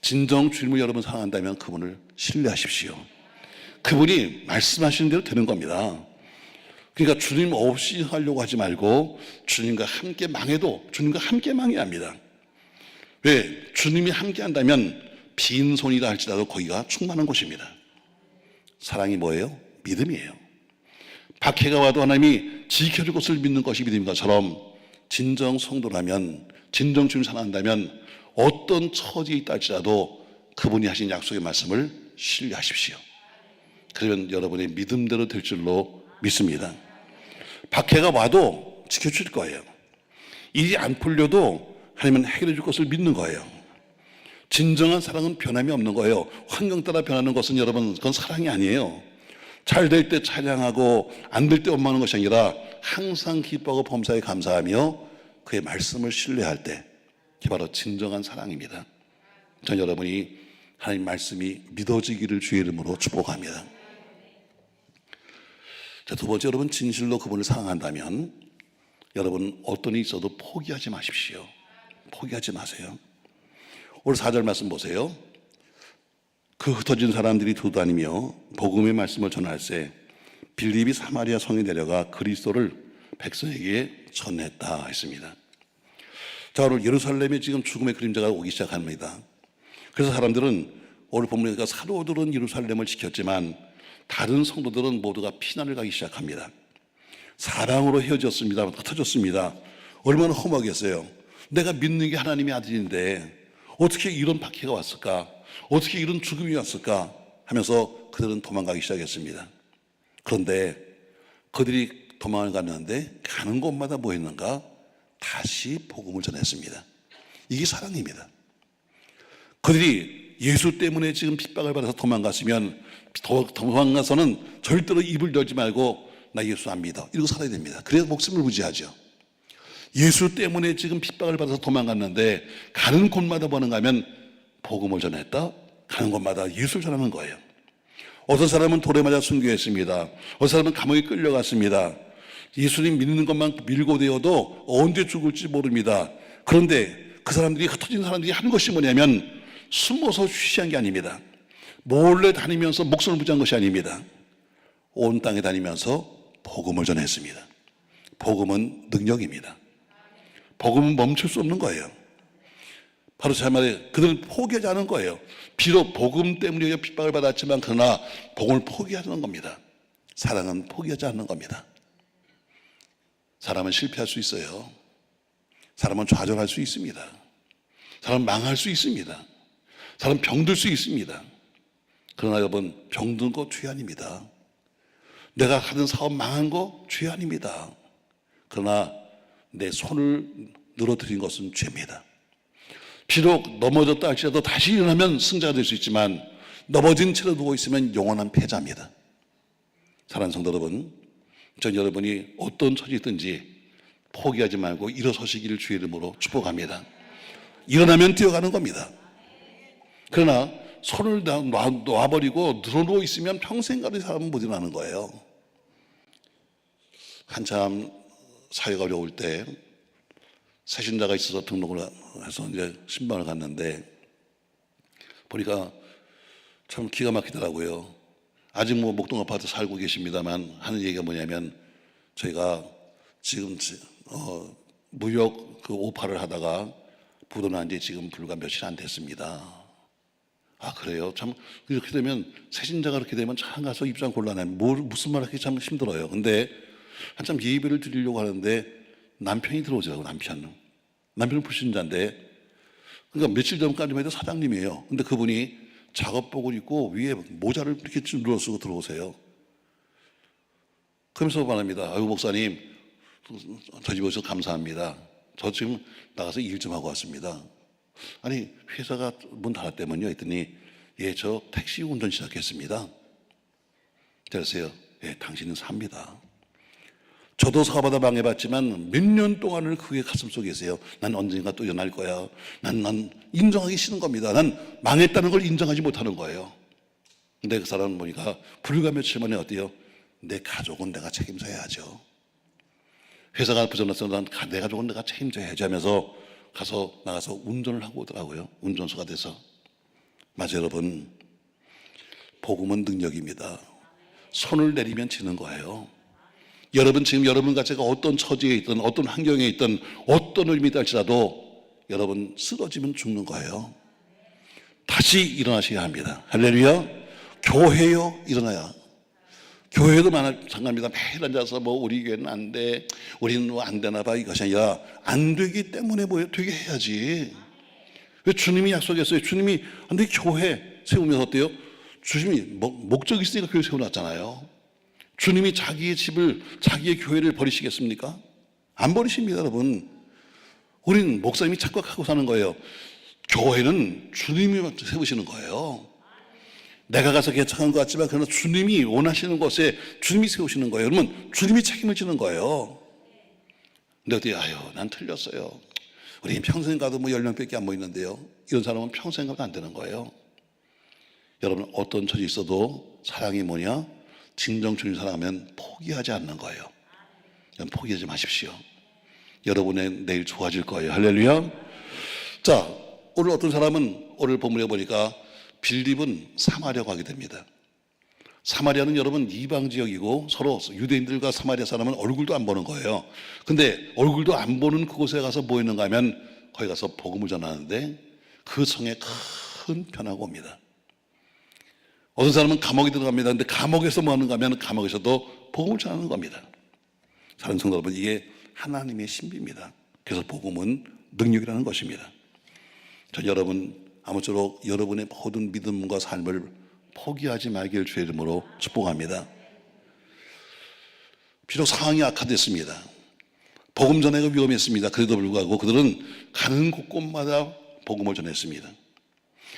진정 주님을 여러분 사랑한다면 그분을 신뢰하십시오. 그분이 말씀하시는 대로 되는 겁니다. 그러니까 주님 없이 하려고 하지 말고 주님과 함께 망해도 주님과 함께 망해야 합니다. 왜? 주님이 함께 한다면 빈손이다 할지라도 거기가 충만한 곳입니다. 사랑이 뭐예요? 믿음이에요. 박해가 와도 하나님이 지켜줄 것을 믿는 것이 믿음인 것처럼 진정 성도라면, 진정 주님 사랑한다면 어떤 처지에 있다 할지라도 그분이 하신 약속의 말씀을 신뢰하십시오. 그러면 여러분의 믿음대로 될 줄로 믿습니다. 박해가 와도 지켜줄 거예요. 일이 안 풀려도 하나님은 해결해 줄 것을 믿는 거예요. 진정한 사랑은 변함이 없는 거예요. 환경 따라 변하는 것은 여러분 그건 사랑이 아니에요. 잘 될 때 찬양하고 안 될 때 원망하는 것이 아니라 항상 기뻐하고 범사에 감사하며 그의 말씀을 신뢰할 때 그게 바로 진정한 사랑입니다. 전 여러분이 하나님 말씀이 믿어지기를 주의 이름으로 축복합니다. 자, 두 번째, 여러분 진실로 그분을 사랑한다면 여러분 어떤 일이 있어도 포기하지 마십시오. 포기하지 마세요. 오늘 4절 말씀 보세요. 그 흩어진 사람들이 두다니며 복음의 말씀을 전할세 빌립이 사마리아 성에 내려가 그리스도를 백성에게 전했다 했습니다. 자, 오늘 예루살렘에 지금 죽음의 그림자가 오기 시작합니다. 그래서 사람들은 오늘 본문에 사도들은 예루살렘을 지켰지만 다른 성도들은 모두가 피난을 가기 시작합니다. 사랑으로 헤어졌습니다. 흩어졌습니다. 얼마나 험하겠어요. 내가 믿는 게 하나님의 아들인데 어떻게 이런 박해가 왔을까? 어떻게 이런 죽음이 왔을까? 하면서 그들은 도망가기 시작했습니다. 그런데 그들이 도망을 갔는데 가는 곳마다 뭐 했는가? 다시 복음을 전했습니다. 이게 사랑입니다. 그들이 예수 때문에 지금 핍박을 받아서 도망갔으면 도망가서는 절대로 입을 열지 말고 나 예수 안 믿어 이러고 살아야 됩니다. 그래야 목숨을 부지하죠. 예수 때문에 지금 핍박을 받아서 도망갔는데 가는 곳마다 뭐는가 하면 복음을 전했다. 가는 곳마다 예수를 전하는 거예요. 어떤 사람은 돌에 맞아 순교했습니다. 어떤 사람은 감옥에 끌려갔습니다. 예수님 믿는 것만 밀고 되어도 언제 죽을지 모릅니다. 그런데 그 사람들이 흩어진 사람들이 하는 것이 뭐냐면 숨어서 쉬쉬한 게 아닙니다. 몰래 다니면서 목숨을 부지한 것이 아닙니다. 온 땅에 다니면서 복음을 전했습니다. 복음은 능력입니다. 복음은 멈출 수 없는 거예요. 바로 제 말에 그들은 포기하지 않은 거예요. 비록 복음 때문에 핍박을 받았지만 그러나 복음을 포기하지 않는 겁니다. 사랑은 포기하지 않는 겁니다. 사람은 실패할 수 있어요. 사람은 좌절할 수 있습니다. 사람은 망할 수 있습니다. 사람은 병들 수 있습니다. 그러나 여러분 병든 거 죄 아닙니다. 내가 하던 사업 망한 거 죄 아닙니다. 그러나 내 손을 늘어뜨린 것은 죄입니다. 비록 넘어졌다 할지라도 다시 일어나면 승자가 될 수 있지만 넘어진 채로 누워 있으면 영원한 패자입니다. 사랑하는 성도 여러분, 전 여러분이 어떤 처지에 있든지 포기하지 말고 일어서시기를 주의 이름으로 축복합니다. 일어나면 뛰어가는 겁니다. 그러나 손을 놔버리고 누워 있으면 평생 가는 사람은 못 일어나는 거예요. 한참 사회가 어려울 때 새신자가 있어서 등록을 해서 이제 신방을 갔는데 보니까 참 기가 막히더라고요. 아직 뭐 목동 아파트 살고 계십니다만 하는 얘기가 뭐냐면 저희가 지금 무역 그 오파를 하다가 부도난 지 지금 불과 며칠 안 됐습니다. 아 그래요? 참 이렇게 되면 새신자가 그렇게 되면 참 가서 입장 곤란해. 무슨 말 하기 참 힘들어요. 근데 한참 예배를 드리려고 하는데 남편이 들어오더라고요. 남편은 불신자인데 그러니까 며칠 전까지만 해도 사장님이에요. 근데 그분이 작업복을 입고 위에 모자를 이렇게 좀 눌러쓰고 들어오세요. 그러면서 말합니다. 아유 목사님 저 집에 오셔서 감사합니다. 저 지금 나가서 일 좀 하고 왔습니다. 아니 회사가 문 닫았다면요 했더니 예 저 택시 운전 시작했습니다. 그러세요. 예 당신은 삽니다. 저도 사업하다 망해봤지만 몇 년 동안을 그게 가슴속에 있어요. 난 언젠가 또 일어날 거야. 난 인정하기 싫은 겁니다. 난 망했다는 걸 인정하지 못하는 거예요. 근데 그 사람은 보니까 불과 며칠 만에 어때요? 내 가족은 내가 책임져야죠. 회사가 부정났어. 내 가족은 내가 책임져야지 하면서 나가서 운전을 하고 오더라고요. 운전수가 돼서. 맞아요 여러분. 복음은 능력입니다. 손을 내리면 지는 거예요. 여러분 지금 여러분과 제가 어떤 처지에 있든 어떤 환경에 있든 어떤 의미에 할지라도 여러분 쓰러지면 죽는 거예요. 다시 일어나셔야 합니다. 할렐루야. 교회요 일어나야. 교회도 마찬가지입니다. 매일 앉아서 뭐 우리 교회는 안 돼, 우리는 뭐 안 되나 봐 이것이 아니라 안 되기 때문에 뭐 되게 해야지. 왜 주님이 약속했어요. 주님이 근데 교회 세우면서 어때요? 주님이 목적이 있으니까 교회 세워놨잖아요. 주님이 자기의 집을 자기의 교회를 버리시겠습니까? 안 버리십니다 여러분. 우리는 목사님이 착각하고 사는 거예요. 교회는 주님이 세우시는 거예요. 내가 가서 개척한 것 같지만 그러나 주님이 원하시는 곳에 주님이 세우시는 거예요. 그러면 주님이 책임을 지는 거예요. 근데 어떻게 아유 난 틀렸어요. 우리 평생 가도 뭐 10명밖에 안 모이는데요. 이런 사람은 평생 가도 안 되는 거예요. 여러분, 어떤 처지 있어도 사랑이 뭐냐? 진정 주님 사랑하면 포기하지 않는 거예요. 여러분, 포기하지 마십시오. 여러분의 내일 좋아질 거예요. 할렐루야. 자, 오늘 어떤 사람은 오늘 본문에 보니까 빌립은 사마리아 가게 됩니다. 사마리아는 여러분 이방 지역이고 서로 유대인들과 사마리아 사람은 얼굴도 안 보는 거예요. 근데 얼굴도 안 보는 그곳에 가서 뭐 있는가 하면 거기 가서 복음을 전하는데 그 성에 큰 변화가 옵니다. 어떤 사람은 감옥에 들어갑니다. 근데 감옥에서 뭐 하는가 하면 감옥에서도 복음을 전하는 겁니다. 사랑하는 성도 여러분, 이게 하나님의 신비입니다. 그래서 복음은 능력이라는 것입니다. 저 여러분 아무쪼록 여러분의 모든 믿음과 삶을 포기하지 말길 주의 이름으로 축복합니다. 비록 상황이 악화됐습니다. 복음 전하기가 위험했습니다. 그래도 불구하고 그들은 가는 곳곳마다 복음을 전했습니다.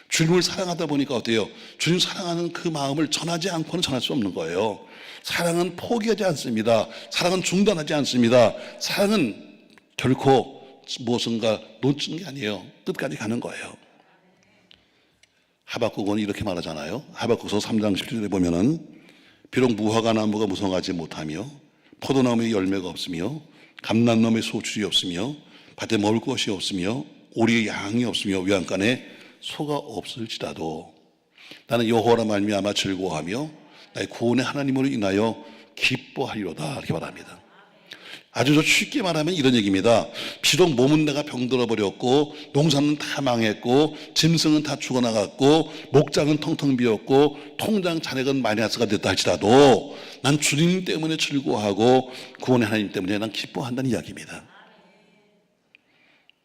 주님을 사랑하다 보니까 어때요? 주님 사랑하는 그 마음을 전하지 않고는 전할 수 없는 거예요. 사랑은 포기하지 않습니다. 사랑은 중단하지 않습니다. 사랑은 결코 무엇인가 놓치는 게 아니에요. 끝까지 가는 거예요. 하박국은 이렇게 말하잖아요. 하박국서 3장 17절에 보면은 비록 무화과 나무가 무성하지 못하며 포도나무에 열매가 없으며 감람나무에 소출이 없으며 밭에 먹을 것이 없으며 오리의 양이 없으며 외양간에 소가 없을지라도 나는 여호와로 말미암아 즐거워하며 나의 구원의 하나님으로 인하여 기뻐하리로다, 이렇게 말합니다. 아주 쉽게 말하면 이런 얘기입니다. 비록 몸은 내가 병들어 버렸고 농사는 다 망했고 짐승은 다 죽어나갔고 목장은 텅텅 비었고 통장 잔액은 마이너스가 됐다 할지라도 난 주님 때문에 즐거워하고 구원의 하나님 때문에 난 기뻐한다는 이야기입니다.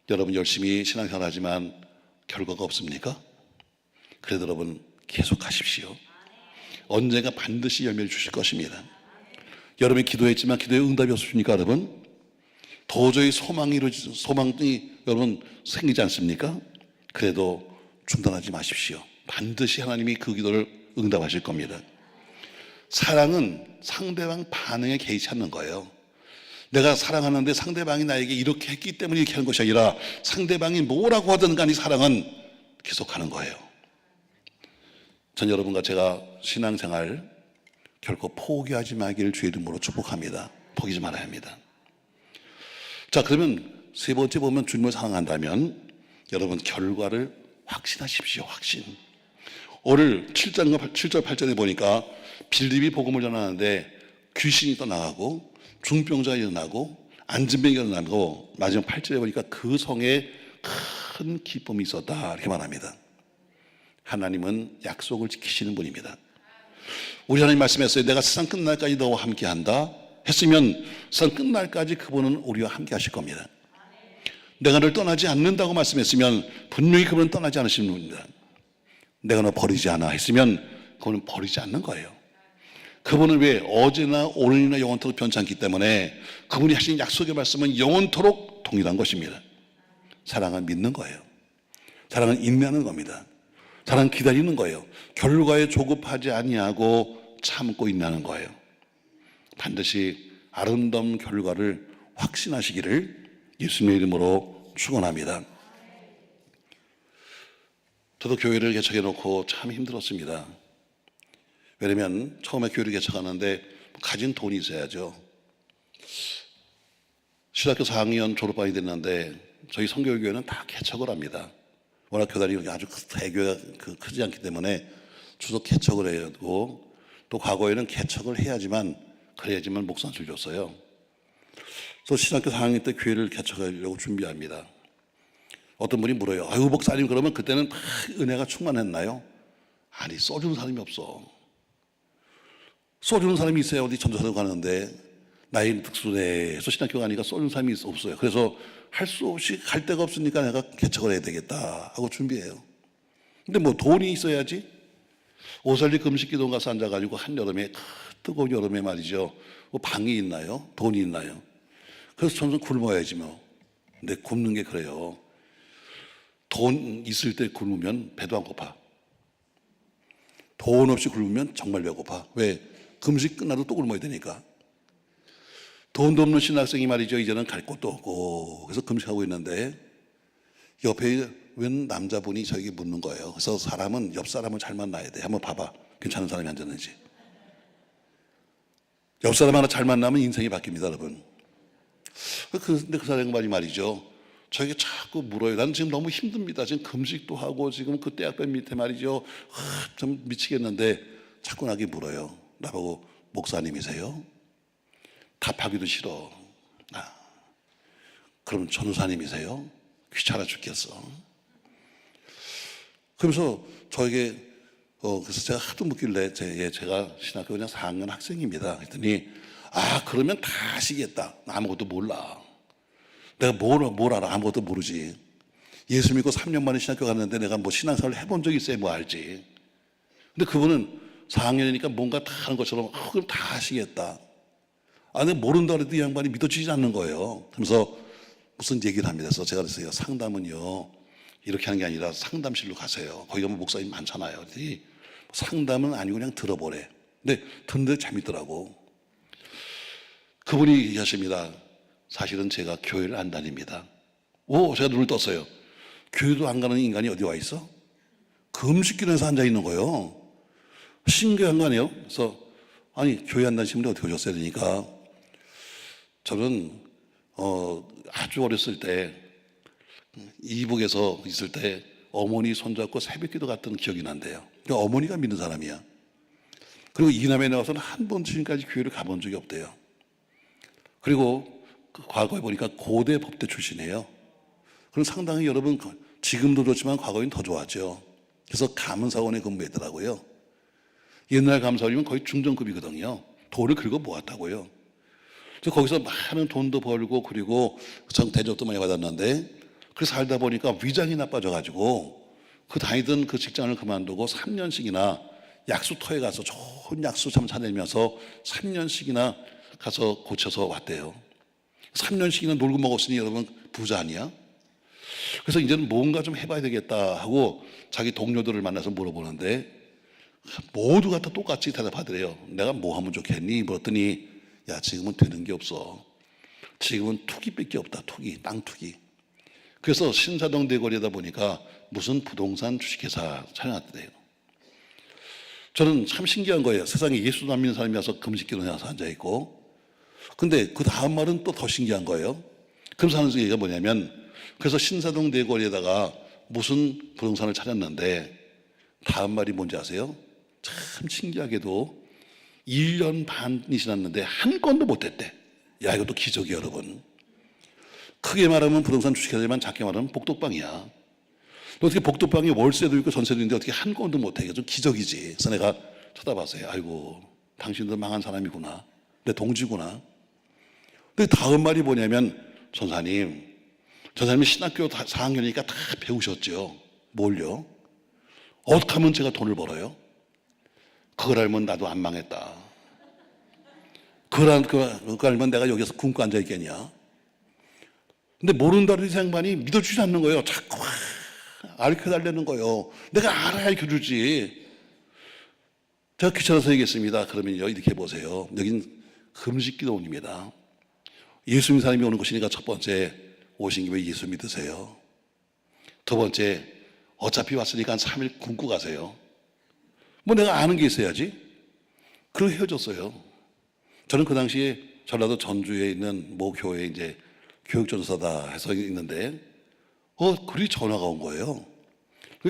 여러분 열심히 신앙생활 하지만 결과가 없습니까? 그래도 여러분 계속 하십시오. 언젠가 반드시 열매를 주실 것입니다. 여러분이 기도했지만 기도에 응답이 없으십니까, 여러분? 도저히 소망이 여러분 생기지 않습니까? 그래도 중단하지 마십시오. 반드시 하나님이 그 기도를 응답하실 겁니다. 사랑은 상대방 반응에 개의치 않는 거예요. 내가 사랑하는데 상대방이 나에게 이렇게 했기 때문에 이렇게 하는 것이 아니라 상대방이 뭐라고 하든 간에 사랑은 계속하는 거예요. 전 여러분과 제가 신앙생활 결코 포기하지 말기를 주의 이름으로 축복합니다. 포기하지 말아야 합니다. 자, 그러면 세 번째 보면 주님을 사랑한다면 여러분 결과를 확신하십시오. 확신. 오늘 7절 8절에 보니까 빌립이 복음을 전하는데 귀신이 떠나가고 중병자가 일어나고 안진병이 일어나고 마지막 8절에 보니까 그 성에 큰 기쁨이 있었다, 이렇게 말합니다. 하나님은 약속을 지키시는 분입니다. 우리 하나님 말씀했어요. 내가 세상 끝날까지 너와 함께한다 했으면 세상 끝날까지 그분은 우리와 함께 하실 겁니다. 내가 널 떠나지 않는다고 말씀했으면 분명히 그분은 떠나지 않으시는 분입니다. 내가 너 버리지 않아 했으면 그분은 버리지 않는 거예요. 그분은 왜 어제나 오늘이나 영원토록 변치 않기 때문에 그분이 하신 약속의 말씀은 영원토록 동일한 것입니다. 사랑은 믿는 거예요. 사랑은 인내하는 겁니다. 사랑은 기다리는 거예요. 결과에 조급하지 아니하고 참고 인내하는 거예요. 반드시 아름다운 결과를 확신하시기를 예수님의 이름으로 축원합니다. 저도 교회를 개척해 놓고 참 힘들었습니다. 왜냐면 처음에 교회를 개척하는데 가진 돈이 있어야죠. 신학교 4학년 졸업반이 됐는데 저희 성결교회는 다 개척을 합니다. 워낙 교단이 아주 대교회가 크지 않기 때문에 주로 개척을 해야 하고 또 과거에는 개척을 해야지만 그래야지만 목사를 줬어요. 그래서 신학교 4학년 때 교회를 개척하려고 준비합니다. 어떤 분이 물어요. 아유 목사님 그러면 그때는 다 은혜가 충만했나요? 아니 써주는 사람이 없어. 써주는 사람이 있어야 어디 전도사로 가는데 나이는 특수네 해서 신학교 가니까 써주는 사람이 없어요. 그래서 할 수 없이 갈 데가 없으니까 내가 개척을 해야 되겠다 하고 준비해요. 근데 뭐 돈이 있어야지. 오살리 금식기도 가서 앉아가지고 한여름에 뜨거운 여름에 말이죠. 뭐 방이 있나요? 돈이 있나요? 그래서 저는 굶어야지 뭐. 근데 굶는 게 그래요. 돈 있을 때 굶으면 배도 안 고파. 돈 없이 굶으면 정말 배고파. 왜? 금식 끝나도 또 굶어야 되니까. 돈도 없는 신학생이 말이죠. 이제는 갈 곳도 없고 그래서 금식하고 있는데 옆에 웬 남자분이 저에게 묻는 거예요. 그래서 사람은 옆 사람을 잘 만나야 돼. 한번 봐봐. 괜찮은 사람이 앉았는지. 옆 사람 하나 잘 만나면 인생이 바뀝니다, 여러분. 근데 그 사람 말이죠. 저에게 자꾸 물어요. 나는 지금 너무 힘듭니다. 지금 금식도 하고 지금 그 떼약볕 밑에 말이죠. 좀 미치겠는데 자꾸 나에게 물어요. 나보고 목사님이세요? 답하기도 싫어. 그럼 전우사님이세요? 귀찮아 죽겠어. 그러면서 저에게 그래서 제가 하도 묻길래 제가 신학교 그냥 4학년 학생입니다. 그랬더니 그러면 다 아시겠다. 아무것도 몰라. 내가 뭘 알아? 아무것도 모르지. 예수 믿고 3년 만에 신학교 갔는데 내가 뭐 신앙생활 해본 적이 있어야 뭐 알지. 근데 그분은 4학년이니까 뭔가 다 하는 것처럼 그럼 다 아시겠다. 내가 모른다 그래도 이 양반이 믿어지지 않는 거예요. 그러면서 무슨 얘기를 합니다. 그래서 제가 그랬어요. 상담은요 이렇게 하는 게 아니라 상담실로 가세요. 거기 가면 목사님 많잖아요. 그랬더니 상담은 아니고 그냥 들어보래. 근데 듣는데 재밌더라고. 그분이 얘기하십니다. 사실은 제가 교회를 안 다닙니다. 제가 눈을 떴어요. 교회도 안 가는 인간이 어디 와 있어? 금식기도에서 앉아 있는 거예요. 신기한 거 아니에요? 그래서 교회 안 다니시는 분이 어떻게 오셨어야 되니까 저는 아주 어렸을 때 이북에서 있을 때 어머니 손잡고 새벽기도 갔던 기억이 난대요. 그러니까 어머니가 믿는 사람이야. 그리고 이남에 나와서는 한 번 지금까지 교회를 가본 적이 없대요. 그리고 과거에 보니까 고대 법대 출신이에요. 그럼 상당히 여러분 지금도 좋지만 과거에는 더 좋았죠. 그래서 감사원에 근무했더라고요. 옛날 감사원이면 거의 중정급이거든요. 돈을 긁어 모았다고요. 그래서 거기서 많은 돈도 벌고 그리고 대접도 많이 받았는데 그래서 살다 보니까 위장이 나빠져가지고 다니던 그 직장을 그만두고 3년씩이나 약수터에 가서 좋은 약수 참 찾으면서 3년씩이나 가서 고쳐서 왔대요. 3년씩이나 놀고 먹었으니 여러분 부자 아니야? 그래서 이제는 뭔가 좀 해봐야 되겠다 하고 자기 동료들을 만나서 물어보는데 모두가 다 똑같이 대답하더래요. 내가 뭐 하면 좋겠니? 물었더니 야 지금은 되는 게 없어. 지금은 투기밖에 없다. 투기, 땅 투기. 그래서 신사동 대거리다 보니까 무슨 부동산 주식회사 차려놨대요. 저는 참 신기한 거예요. 세상에 예수도 안 믿는 사람이 와서 금식기도에 와서 앉아있고 근데 그 다음 말은 또 더 신기한 거예요. 그러면서 하는 얘기가 뭐냐면 그래서 신사동 대거리에다가 무슨 부동산을 차렸는데 다음 말이 뭔지 아세요? 참 신기하게도 1년 반이 지났는데 한 건도 못 됐대. 야 이것도 기적이에요 여러분. 크게 말하면 부동산 주식회사지만 작게 말하면 복덕방이야. 어떻게 복덕방이 월세도 있고 전세도 있는데 어떻게 한 건도 못 해. 이게 좀 기적이지. 그래서 내가 쳐다봤어요. 아이고 당신도 망한 사람이구나. 내 동지구나. 근데 다음 말이 뭐냐면 전사님이 신학교 4학년이니까 다 배우셨죠. 뭘요? 어떻게 하면 제가 돈을 벌어요? 그걸 알면 나도 안 망했다. 그걸 알면 내가 여기서 굶고 앉아있겠냐? 근데 모른다는 생각만이 믿어주지 않는 거예요. 자꾸 알려달라는 거예요. 내가 알려주지. 제가 귀찮아서 얘기했습니다. 그러면요 이렇게 해보세요. 여긴 금식기도원입니다. 예수 믿는 사람이 오는 곳이니까 첫 번째 오신 김에 예수 믿으세요. 두 번째 어차피 왔으니까 한 3일 굶고 가세요. 뭐 내가 아는 게 있어야지. 그러고 헤어졌어요. 저는 그 당시에 전라도 전주에 있는 모 교회에 이제 교육전도사다 해서 있는데 그리 전화가 온 거예요.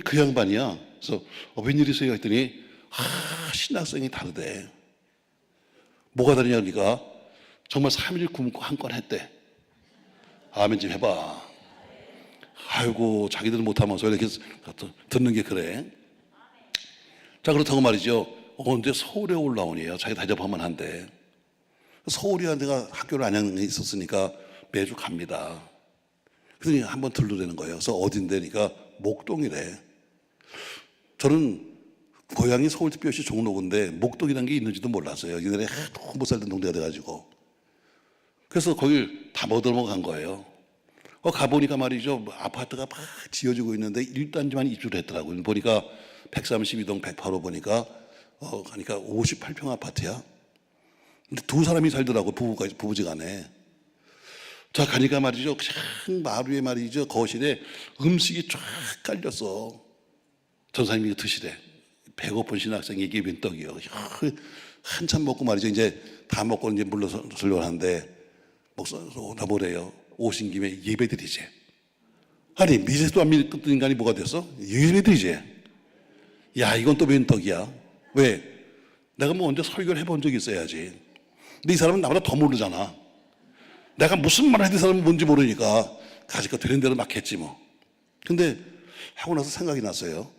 그 양반이야. 그래서 웬일이세요 했더니 신학생이 다르대. 뭐가 다르냐 그러니까 정말 3일 굶고 한 건 했대. 아멘 좀 해봐. 아이고 자기들은 못하면서 이렇게 듣는 게 그래. 자 그렇다고 말이죠. 근데 서울에 올라오니요. 자기 대접하면 한대. 서울이야 내가 학교를 안양에 있었으니까 매주 갑니다. 그러더니 한번 들르라는 거예요. 그래서 어딘데니까 목동이래. 저는 고향이 서울특별시 종로구인데 목동이라는 게 있는지도 몰랐어요. 옛날에 하도 못 살던 동네가 돼가지고. 그래서 거길 다 못 넘어간 거예요. 가보니까 말이죠. 아파트가 막 지어지고 있는데 1단지만 입주를 했더라고요. 보니까 132동 108호 보니까 그러니까 58평 아파트야. 근데 두 사람이 살더라고 부부지간에. 자, 가니까 말이죠. 큰 마루 위에 말이죠. 거실에 음식이 쫙 깔렸어. 전사님이 드시래. 배고픈 신학생이 이게 웬 떡이요. 한참 먹고 말이죠. 이제 다 먹고 이제 물러서려고 하는데 목사 나보래요. 오신 김에 예배드리지. 아니 미세도 안 믿는 인간이 뭐가 됐어? 예배드리지. 야, 이건 또 웬 떡이야? 왜? 내가 뭐 언제 설교를 해본 적이 있어야지. 근데 이 사람은 나보다 더 모르잖아. 내가 무슨 말을 해도 이 사람은 뭔지 모르니까 가지고 되는 대로 막 했지 뭐. 근데 하고 나서 생각이 났어요.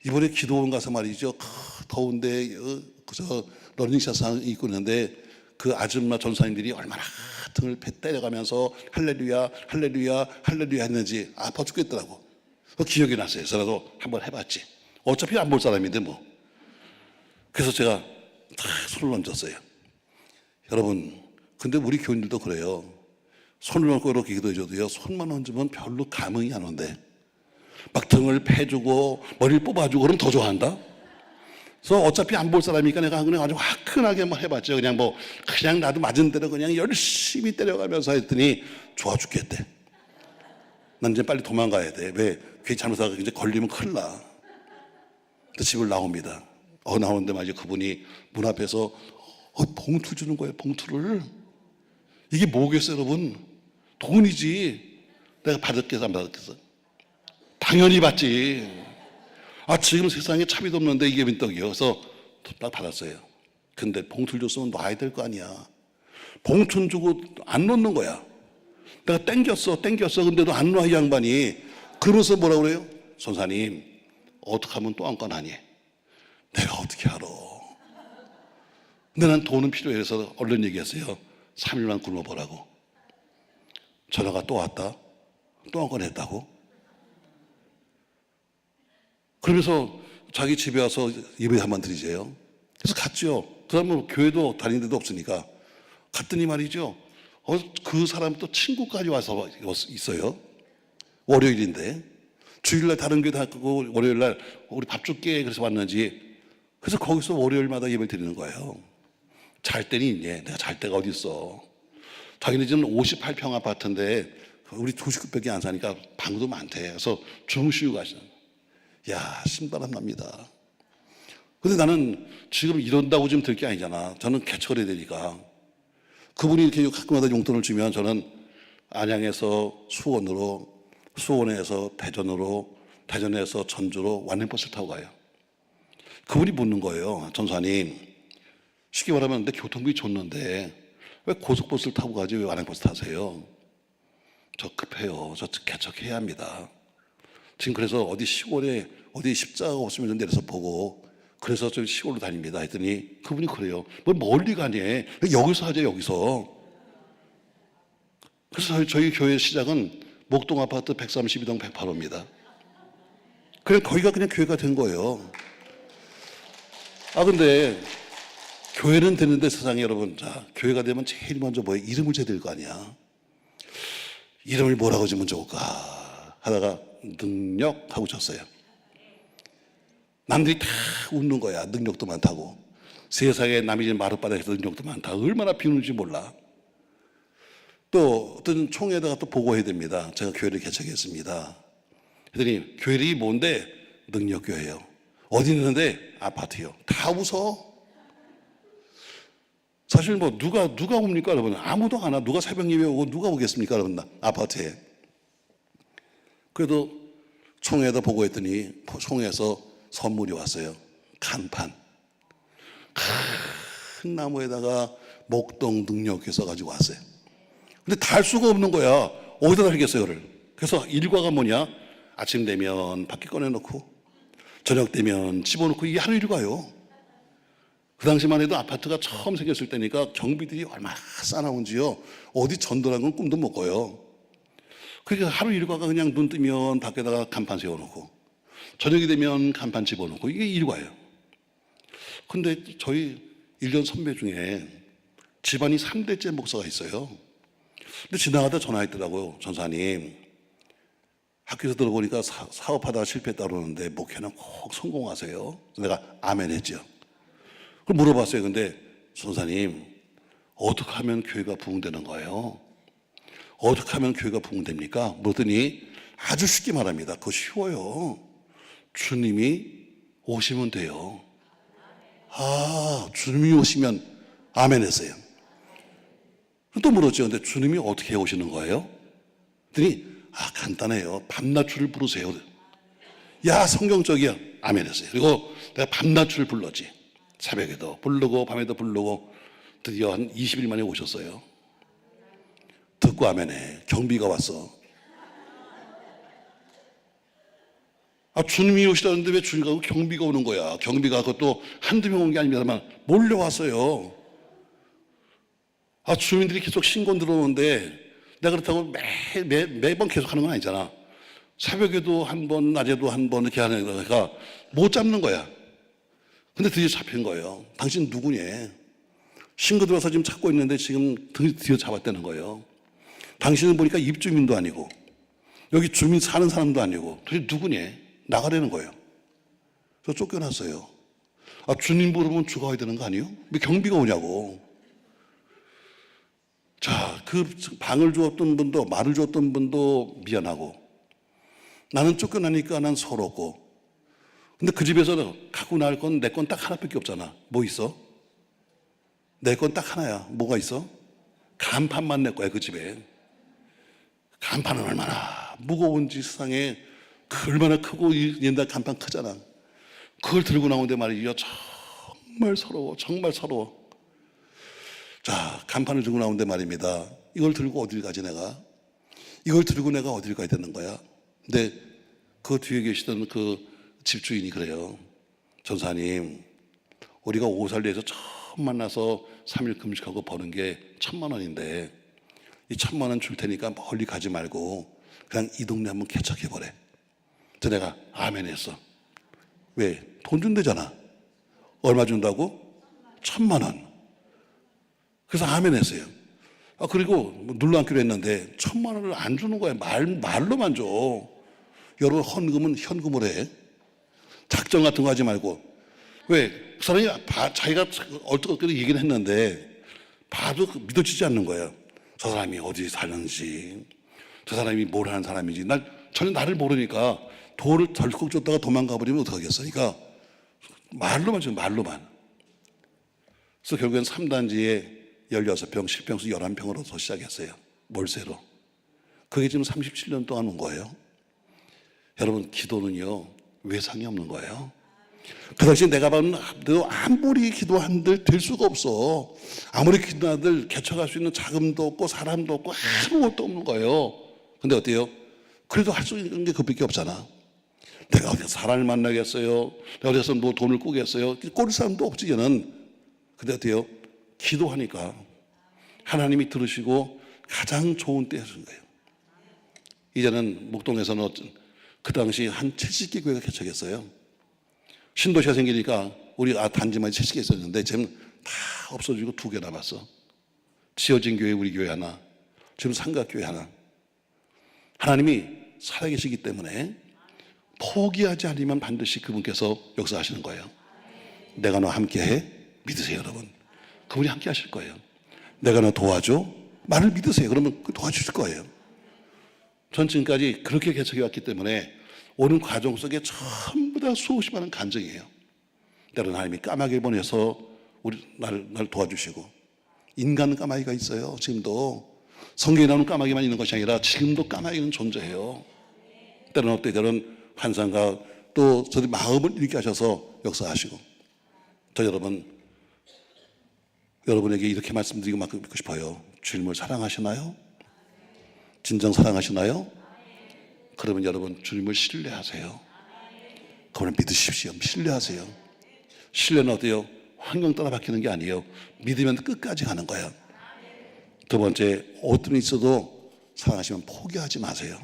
이번에 기도원 가서 말이죠. 더운데 그저 러닝샷 입고 있는데 그 아줌마 전사님들이 얼마나 등을 때려가면서 할렐루야 할렐루야 할렐루야 했는지 아파 죽겠더라고. 그 기억이 났어요. 저라도 한번 해봤지. 어차피 안 볼 사람인데 뭐. 그래서 제가 다 손을 얹었어요. 여러분, 근데 우리 교인들도 그래요. 손을 얹고 이렇게 기도해줘도요, 손만 얹으면 별로 감흥이 안 온대. 막 등을 패주고 머리를 뽑아주고 그러면 더 좋아한다. 그래서 어차피 안 볼 사람이니까 내가 그냥 아주 화끈하게 한번 해봤죠. 그냥 나도 맞은 대로 그냥 열심히 때려가면서 했더니 좋아 죽겠대. 난 이제 빨리 도망가야 돼. 왜? 괜히 잘못하다가 이제 걸리면 큰일 나. 근데 집을 나옵니다. 나오는데 말이죠. 그분이 문 앞에서 봉투 주는 거예요. 봉투를. 이게 뭐겠어요, 여러분? 돈이지. 내가 받았겠어, 안 받았겠어? 당연히 받지. 지금 세상에 차비도 없는데 이게 빈떡이요. 그래서 딱 받았어요. 근데 봉투를 줬으면 놔야 될 거 아니야. 봉투는 주고 안 놓는 거야. 내가 땡겼어. 근데도 안 놔, 이 양반이. 그러면서 뭐라고 그래요? 선사님, 어떻게 하면 또 안 꺼나니? 내가 어떻게 알아? 근데 난 돈은 필요해서 얼른 얘기했어요. 3일만 굶어보라고. 전화가 또 왔다. 또 안 꺼냈다고. 그러면서 자기 집에 와서 예배 한번 드리세요. 그래서 갔죠. 그 사람은 교회도 다니는 데도 없으니까. 갔더니 말이죠. 그 사람 또 친구까지 와서 있어요. 월요일인데. 주일날 다른 교회 다니고 월요일날 우리 밥 줄게 그래서 왔는지. 그래서 거기서 월요일마다 예배를 드리는 거예요. 잘 때니 이제 내가 잘 때가 어디 있어. 자기네 집은 58평 아파트인데 우리 2 식구밖에 안 사니까 방도 많대. 그래서 주무시고 가시는. 야, 신바람 납니다. 근데 나는 지금 이런다고 지금 들 게 아니잖아. 저는 개척을 해야 되니까. 그분이 이렇게 가끔마다 용돈을 주면 저는 안양에서 수원으로, 수원에서 대전으로, 대전에서 전주로 완행버스를 타고 가요. 그분이 묻는 거예요. 전사님, 쉽게 말하면 내 교통비 줬는데 왜 고속버스를 타고 가지 왜 완행버스 타세요? 저 급해요. 저 개척해야 합니다. 지금 그래서 어디 시골에 어디 십자가 없으면 내려서 보고 그래서 좀 시골로 다닙니다 했더니 그분이 그래요. 뭐 멀리 가니? 여기서 하죠, 여기서. 그래서 저희 교회 시작은 목동 아파트 132동 108호입니다. 그냥 거기가 그냥 교회가 된 거예요. 근데 교회는 되는데 세상에 여러분, 자, 교회가 되면 제일 먼저 뭐예요? 이름을 줘야 될 거 아니야. 이름을 뭐라고 지면 좋을까 하다가 능력하고 줬어요. 남들이 다 웃는 거야. 능력도 많다고. 세상에 남이 지금 마룻바닥에서 능력도 많다. 얼마나 비우는지 몰라. 또 어떤 총회에다가 또 보고해야 됩니다. 제가 교회를 개척했습니다. 그랬더니 교회이 뭔데? 능력교회예요. 어디 있는데? 아파트요. 다 웃어. 사실 뭐 누가 옵니까 여러분? 아무도 안 와. 누가 새벽 예배 오고 누가 오겠습니까 여러분? 아파트에. 그래도 총회에다 보고했더니 총회에서 선물이 왔어요. 간판. 큰 나무에다가 목동 능력교회 써가지고 왔어요. 근데 달 수가 없는 거야. 어디다 달겠어요, 그를. 그래서 일과가 뭐냐? 아침 되면 밖에 꺼내놓고 저녁 되면 집어넣고 이게 하루 일과요. 그 당시만 해도 아파트가 처음 생겼을 때니까 경비들이 얼마나 싸나운지요. 어디 전도라는 건 꿈도 못 꿔요. 그러니까 하루 일과가 그냥 눈 뜨면 밖에다가 간판 세워놓고 저녁이 되면 간판 집어넣고 이게 일과예요. 근데 저희 1년 선배 중에 집안이 3대째 목사가 있어요. 근데 지나가다 전화했더라고요. 전사님, 학교에서 들어보니까 사업하다가 실패했다 그러는데 목회는 꼭 성공하세요. 내가 아멘 했죠. 그걸 물어봤어요. 근데 전사님, 어떻게 하면 교회가 부흥되는 거예요? 어떻게 하면 교회가 부흥됩니까? 물었더니 아주 쉽게 말합니다. 그거 쉬워요. 주님이 오시면 돼요. 아, 주님이 오시면 아멘 했어요. 또 물었죠. 근데 주님이 어떻게 오시는 거예요? 그랬더니 간단해요. 밤낮주를 부르세요. 야, 성경적이야. 아멘 했어요. 그리고 내가 밤낮주를 불렀지. 새벽에도 부르고 밤에도 부르고 드디어 한 20일 만에 오셨어요. 듣고 아멘해. 경비가 왔어. 주님이 오시라는데 왜 주님과 경비가 오는 거야? 경비가 그것도 한두 명 온 게 아닙니다만 몰려왔어요. 주민들이 계속 신고 들어오는데 내가 그렇다고 매번 계속 하는 건 아니잖아. 새벽에도 한 번, 낮에도 한 번 이렇게 하는 거니까 못 잡는 거야. 근데 드디어 잡힌 거예요. 당신 누구니? 신고 들어와서 지금 찾고 있는데 지금 드디어 잡았다는 거예요. 당신은 보니까 입주민도 아니고 여기 주민 사는 사람도 아니고 도대체 누구니? 나가라는 거예요. 그래서 쫓겨났어요. 주님 부르면 죽어야 되는 거 아니에요? 왜 경비가 오냐고. 자, 그 방을 주었던 분도 말을 주었던 분도 미안하고 나는 쫓겨나니까 난 서럽고 근데 그 집에서 갖고 나갈 건 내 건 딱 하나밖에 없잖아. 뭐 있어? 내 건 딱 하나야. 뭐가 있어? 간판만 내 거야. 그 집에. 간판은 얼마나 무거운지 세상에 얼마나 크고 옛날 간판 크잖아. 그걸 들고 나오는데 말이야 정말 서러워. 정말 서러워. 자, 간판을 들고 나오는데 말입니다. 이걸 들고 어딜 가지 내가? 이걸 들고 내가 어딜 가야 되는 거야? 근데 그 뒤에 계시던 그 집주인이 그래요. 전사님, 우리가 오살리에서 처음 만나서 3일 금식하고 버는 게 1,000,000원인데 이 1,000,000원 줄 테니까 멀리 가지 말고 그냥 이 동네 한번 개척해보래. 그래서 내가 아멘 했어. 왜? 돈 준대잖아. 얼마 준다고? 1,000,000원. 그래서 아멘 했어요. 그리고 눌러앉기로 했는데 1,000,000원을 안 주는 거야. 말로만 줘. 여러분, 헌금은 현금으로 해. 작정 같은 거 하지 말고. 왜? 그 사람이 자기가 얼떨결에 얘기를 했는데 봐도 믿어지지 않는 거예요. 저 사람이 어디 사는지, 저 사람이 뭘 하는 사람인지. 전혀 나를 모르니까 돈을 덜컥 줬다가 도망가 버리면 어떡하겠어. 그러니까 말로만 줘, 말로만. 그래서 결국엔 3단지에 16평, 실평수 11평으로 더 시작했어요. 몰세로. 그게 지금 37년 동안 온 거예요. 여러분, 기도는요, 외상이 없는 거예요. 그 당시 내가 봐는 아무리 기도한들 될 수가 없어. 아무리 기도한들 개척할 수 있는 자금도 없고 사람도 없고 아무것도 없는 거예요. 근데 어때요? 그래도 할 수 있는 게 그밖에 없잖아. 내가 어디서 사람을 만나겠어요? 내가 어디서 뭐 돈을 꾸겠어요? 꼴 사람도 없지, 얘는. 근데 어때요? 기도하니까 하나님이 들으시고 가장 좋은 때 해준 거예요. 이제는 목동에서는 그 당시 한 70개 교회가 개척했어요. 신도시가 생기니까 우리 단지만 70개 있었는데 지금 다 없어지고 2개 남았어. 지어진 교회 우리 교회 하나, 지금 삼각교회 하나. 하나님이 살아계시기 때문에 포기하지 않으면 반드시 그분께서 역사하시는 거예요. 내가 너 함께해? 믿으세요, 여러분. 그분이 함께 하실 거예요. 내가 너 도와줘? 말을 믿으세요. 그러면 도와주실 거예요. 전 지금까지 그렇게 개척해 왔기 때문에 오는 과정 속에 전부 다 수없이 많은 간증이에요. 때로는 하나님이 까마귀 보내서 날 도와주시고, 인간 까마귀가 있어요. 지금도 성경에 나오는 까마귀만 있는 것이 아니라 지금도 까마귀는 존재해요. 때로는 때로는 환상과 또 저희 마음을 이렇게 하셔서 역사하시고. 저 여러분에게 이렇게 말씀드리고 믿고 싶어요. 주님을 사랑하시나요? 진정 사랑하시나요? 그러면 여러분 주님을 신뢰하세요. 그분을 믿으십시오. 신뢰하세요. 신뢰는 어때요? 환경 따라 바뀌는 게 아니에요. 믿으면 끝까지 가는 거예요. 두 번째, 어떤 일이 있어도 사랑하시면 포기하지 마세요.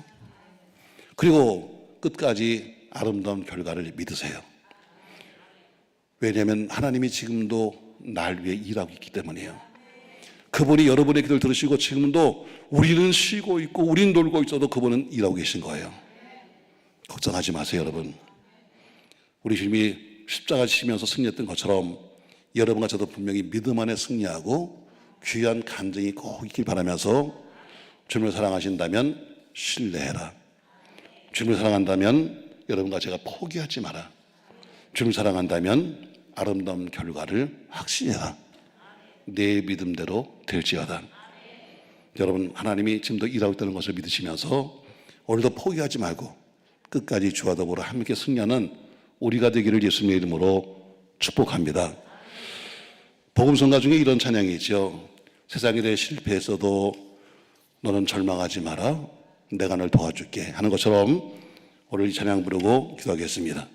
그리고 끝까지 아름다운 결과를 믿으세요. 왜냐하면 하나님이 지금도 날 위해 일하고 있기 때문이에요. 그분이 여러분의 기도를 들으시고 지금도 우리는 쉬고 있고 우리는 놀고 있어도 그분은 일하고 계신 거예요. 걱정하지 마세요, 여러분. 우리 주님이 십자가 지시면서 승리했던 것처럼 여러분과 저도 분명히 믿음 안에 승리하고 귀한 간증이 꼭 있길 바라면서 주님을 사랑하신다면 신뢰해라. 주님을 사랑한다면 여러분과 제가 포기하지 마라. 주님을 사랑한다면 아름다운 결과를 확신해라. 내 믿음대로 될지어다. 여러분, 하나님이 지금도 일하고 있다는 것을 믿으시면서 오늘도 포기하지 말고 끝까지 주와 더불어 함께 승리하는 우리가 되기를 예수님의 이름으로 축복합니다. 복음성가 중에 이런 찬양이 있죠. 세상에 대해 실패했어도 너는 절망하지 마라. 내가 널 도와줄게 하는 것처럼 오늘 이 찬양 부르고 기도하겠습니다.